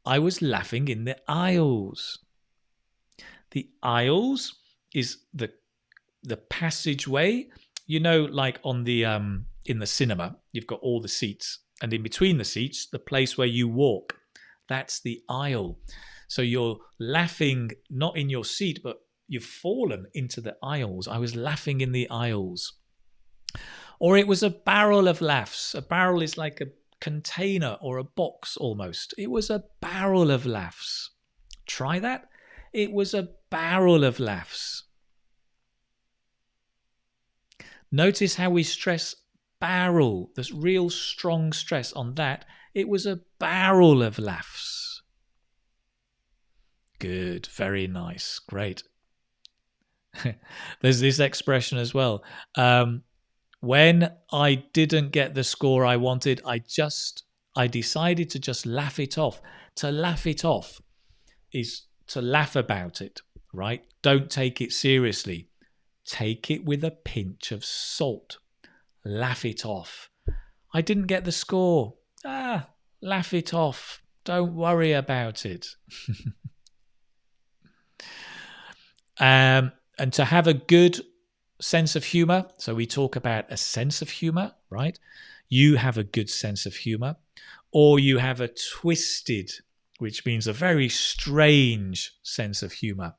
I was laughing in the aisles. The aisles is the passageway. You know, like on the in the cinema, you've got all the seats, and in between the seats, the place where you walk. That's the aisle. So you're laughing not in your seat, but you've fallen into the aisles. I was laughing in the aisles. Or it was a barrel of laughs. A barrel is like a container or a box almost. It was a barrel of laughs. Try that. It was a barrel of laughs. Notice how we stress barrel. There's real strong stress on that. It was a barrel of laughs. Good. Very nice. Great. There's this expression as well. When I didn't get the score I wanted, I decided to just laugh it off. To laugh it off is to laugh about it, right? Don't take it seriously. Take it with a pinch of salt. Laugh it off. I didn't get the score. Laugh it off. Don't worry about it. And to have a good sense of humor, so we talk about a sense of humor, right? You have a good sense of humor, or you have a twisted, which means a very strange sense of humor,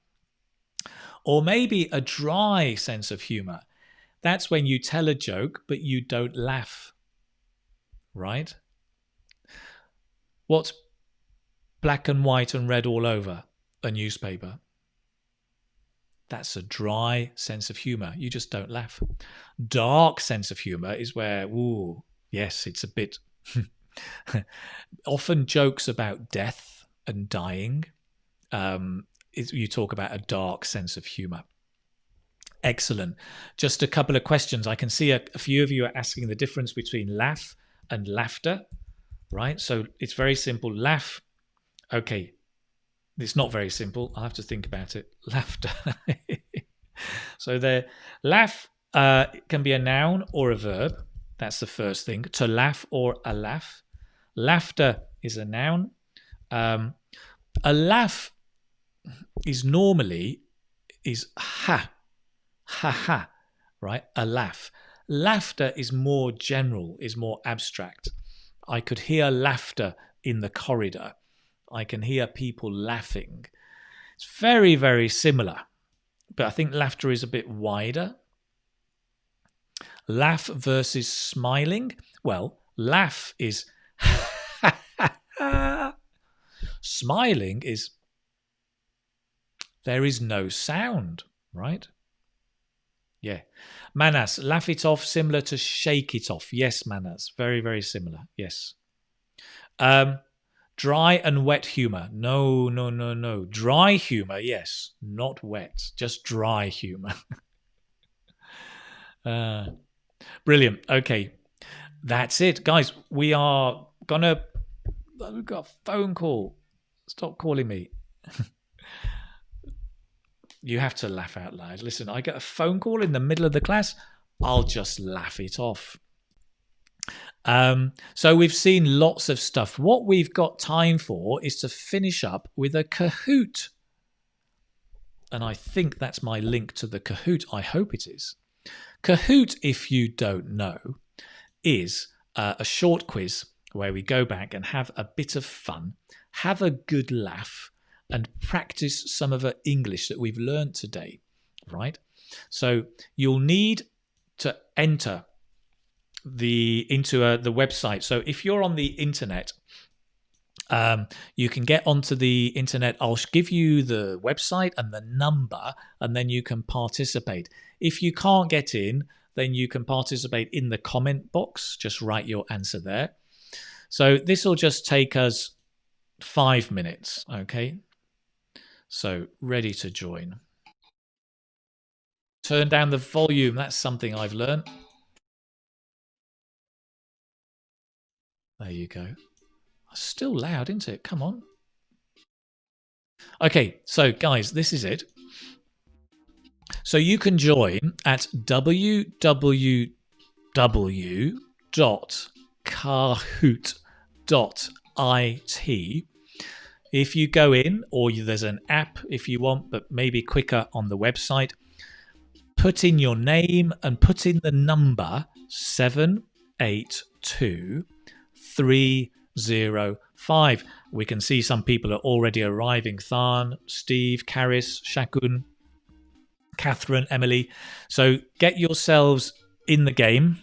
or maybe a dry sense of humor. That's when you tell a joke, but you don't laugh, right? What's black and white and red all over a newspaper? That's a dry sense of humor. You just don't laugh. Dark sense of humor is where, ooh, yes, it's a bit... Often jokes about death and dying. You talk about a dark sense of humor. Excellent. Just a couple of questions. I can see a few of you are asking the difference between laugh and laughter, right? So it's very simple. Laugh. Okay. It's not very simple. I'll have to think about it. Laughter. So the laugh can be a noun or a verb. That's the first thing. To laugh or a laugh. Laughter is a noun. A laugh is normally ha, ha, ha, right? A laugh. Laughter is more general, is more abstract. I could hear laughter in the corridor. I can hear people laughing. It's very, very similar. But I think laughter is a bit wider. Laugh versus smiling. Well, laugh is smiling is there is no sound, right? Yeah. Manas, laugh it off, similar to shake it off. Yes, Manas. Very, very similar. Yes. Dry and wet humor. No, no, no, no. Dry humor, yes. Not wet. Just dry humor. Brilliant. Okay. That's it. Guys, we've got a phone call. Stop calling me. You have to laugh out loud. Listen, I get a phone call in the middle of the class. I'll just laugh it off. So we've seen lots of stuff. What we've got time for is to finish up with a Kahoot. And I think that's my link to the Kahoot. I hope it is. Kahoot, if you don't know, is a short quiz where we go back and have a bit of fun, have a good laugh, and practice some of the English that we've learned today, right? So you'll need to enter into the website. So if you're on the internet, you can get onto the internet. I'll give you the website and the number, and then you can participate. If you can't get in, then you can participate in the comment box. Just write your answer there. So this will just take us 5 minutes, okay? So ready to join. Turn down the volume. That's something I've learned. There you go. Still loud, isn't it? Come on. Okay, so guys, this is it. So you can join at www.kahoot.it. If you go in, or there's an app if you want, but maybe quicker on the website, put in your name and put in the number 782305. We can see some people are already arriving. Tharn, Steve, Karis, Shakun, Catherine, Emily. So get yourselves in the game.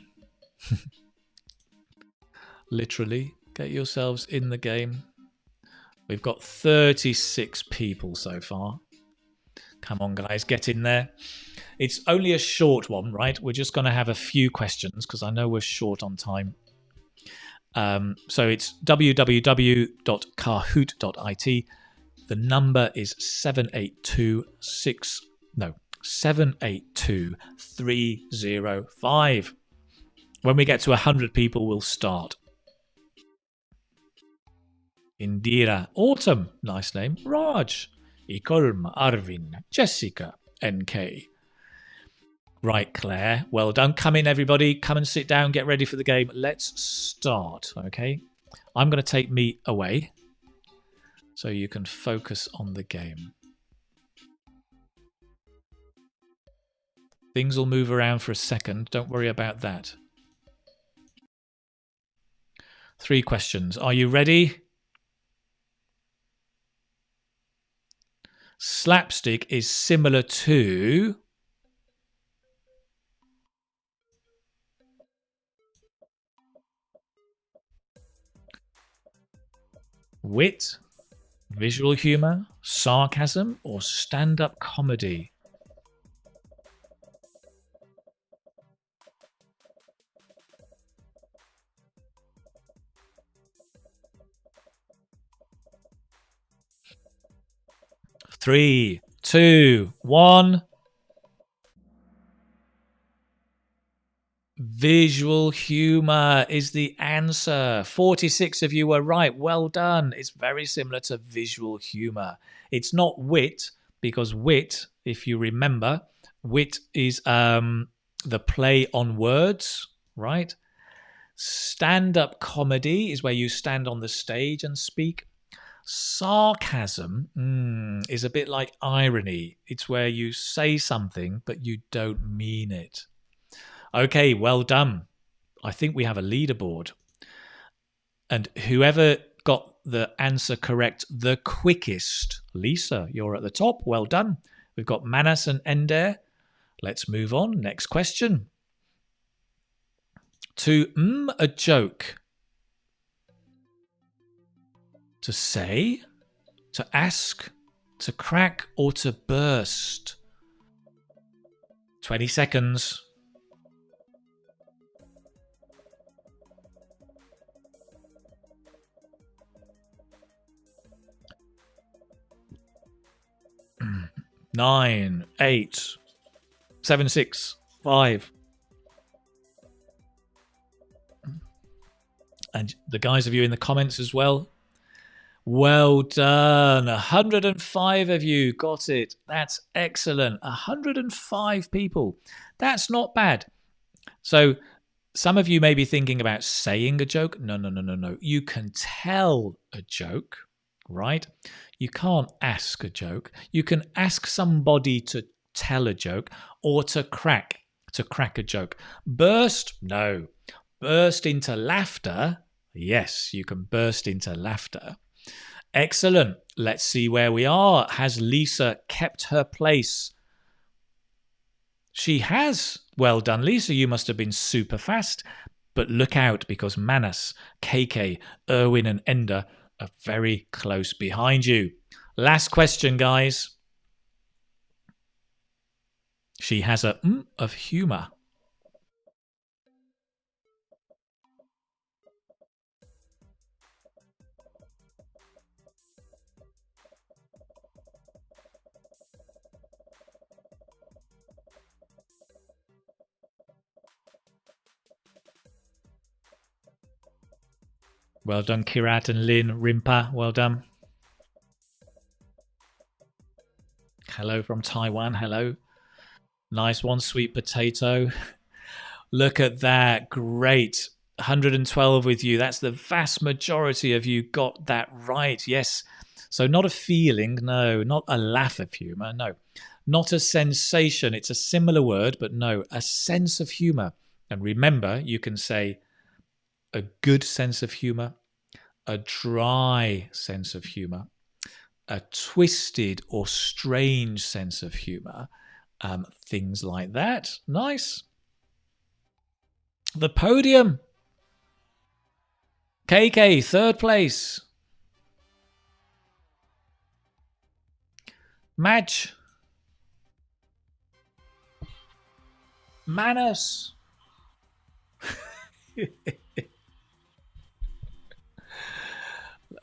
Literally, get yourselves in the game. We've got 36 people so far. Come on, guys, get in there. It's only a short one, right? We're just going to have a few questions because I know we're short on time. So it's www.kahoot.it. The number is 782-305. When we get to 100 people, we'll start. Indira, Autumn, nice name. Raj, Ikolm, Arvin, Jessica, NK. Right, Claire, well done. Come in, everybody. Come and sit down. Get ready for the game. Let's start, okay? I'm going to take me away so you can focus on the game. Things will move around for a second. Don't worry about that. 3 questions. Are you ready? Slapstick is similar to wit, visual humor, sarcasm, or stand-up comedy. Three, two, one. Visual humor is the answer. 46 of you were right. Well done. It's very similar to visual humor. It's not wit, because wit, if you remember, wit is the play on words, right? Stand-up comedy is where you stand on the stage and speak. Sarcasm is a bit like irony. It's where you say something, but you don't mean it. Okay, well done. I think we have a leaderboard. And whoever got the answer correct the quickest, Lisa, you're at the top. Well done. We've got Manas and Ender. Let's move on. Next question. To a joke. To say, to ask, to crack, or to burst. 20 seconds. Nine, 8, 7, 6, 5. And the guys of you in the comments as well. Well done. 105 of you got it. That's excellent. 105 people. That's not bad. So some of you may be thinking about saying a joke. No. You can tell a joke, right? You can't ask a joke. You can ask somebody to tell a joke or to crack a joke. Burst? No. Burst into laughter? Yes, you can burst into laughter. Excellent. Let's see where we are. Has Lisa kept her place? She has. Well done, Lisa. You must have been super fast. But look out, because Manas, KK, Erwin and Ender are very close behind you. Last question, guys. She has a of humour. Well done, Kirat and Lynn. Rimpa, well done. Hello from Taiwan. Hello. Nice one, sweet potato. Look at that. Great. 112 with you. That's the vast majority of you got that right. Yes. So not a feeling, no, not a laugh of humour, no. Not a sensation, it's a similar word, but no, a sense of humour. And remember, you can say a good sense of humour, a dry sense of humour, a twisted or strange sense of humour, things like that. Nice. The podium. KK, third place. Madge. Manus.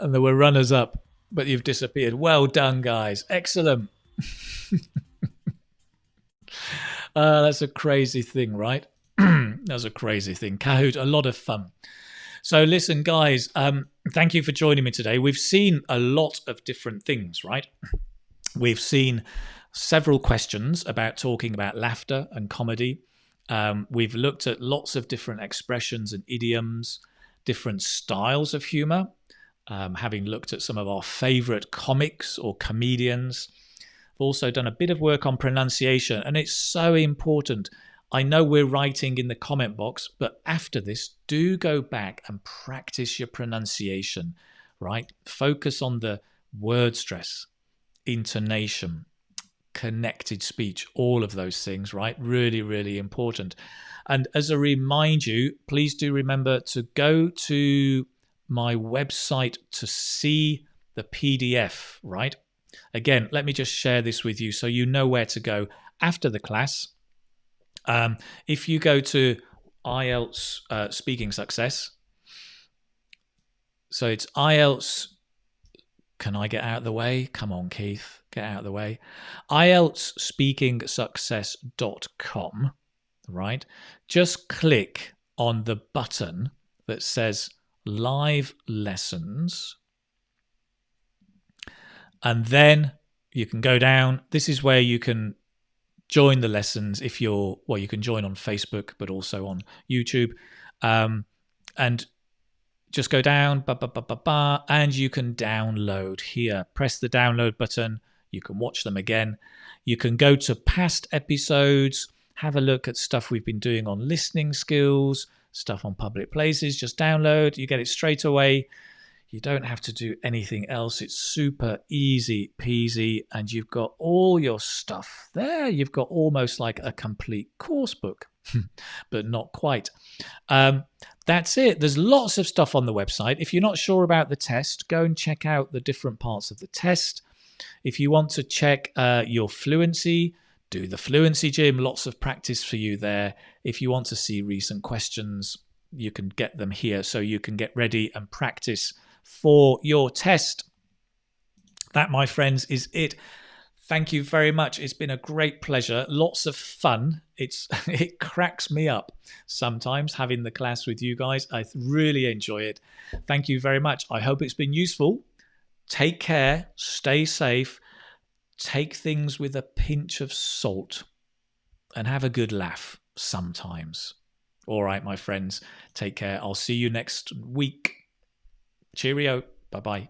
And there were runners up, but you've disappeared. Well done, guys. Excellent. That's a crazy thing, right? That's a crazy thing. Kahoot, a lot of fun. So listen, guys, thank you for joining me today. We've seen a lot of different things, right? We've seen several questions about talking about laughter and comedy. We've looked at lots of different expressions and idioms, different styles of humor, having looked at some of our favorite comics or comedians. We've also done a bit of work on pronunciation, and it's so important. I know we're writing in the comment box, but after this, do go back and practice your pronunciation, right? Focus on the word stress, intonation, connected speech, all of those things, right? Really, really important. And as a reminder, please do remember to go to my website to see the PDF, right? Again, let me just share this with you so you know where to go after the class. If you go to IELTS Speaking Success, so it's IELTS. Can I get out of the way? Come on, Keith, get out of the way. IELTSSpeakingSuccess.com, right? Just click on the button that says Live Lessons. And then you can go down. This is where you can join the lessons if you're, well, you can join on Facebook, but also on YouTube. And just go down, and you can download here. Press the download button. You can watch them again. You can go to past episodes, have a look at stuff we've been doing on listening skills, stuff on public places. Just download. You get it straight away. You don't have to do anything else. It's super easy peasy, and you've got all your stuff there. You've got almost like a complete course book, but not quite. That's it. There's lots of stuff on the website. If you're not sure about the test, go and check out the different parts of the test. If you want to check your fluency, do the fluency gym. Lots of practice for you there. If you want to see recent questions, you can get them here so you can get ready and practice for your test. That, my friends, is it. Thank you very much. It's been a great pleasure. Lots of fun. It cracks me up sometimes having the class with you guys. I really enjoy it. Thank you very much. I hope it's been useful. Take care. Stay safe. Take things with a pinch of salt and have a good laugh sometimes. All right, my friends. Take care. I'll see you next week. Cheerio. Bye-bye.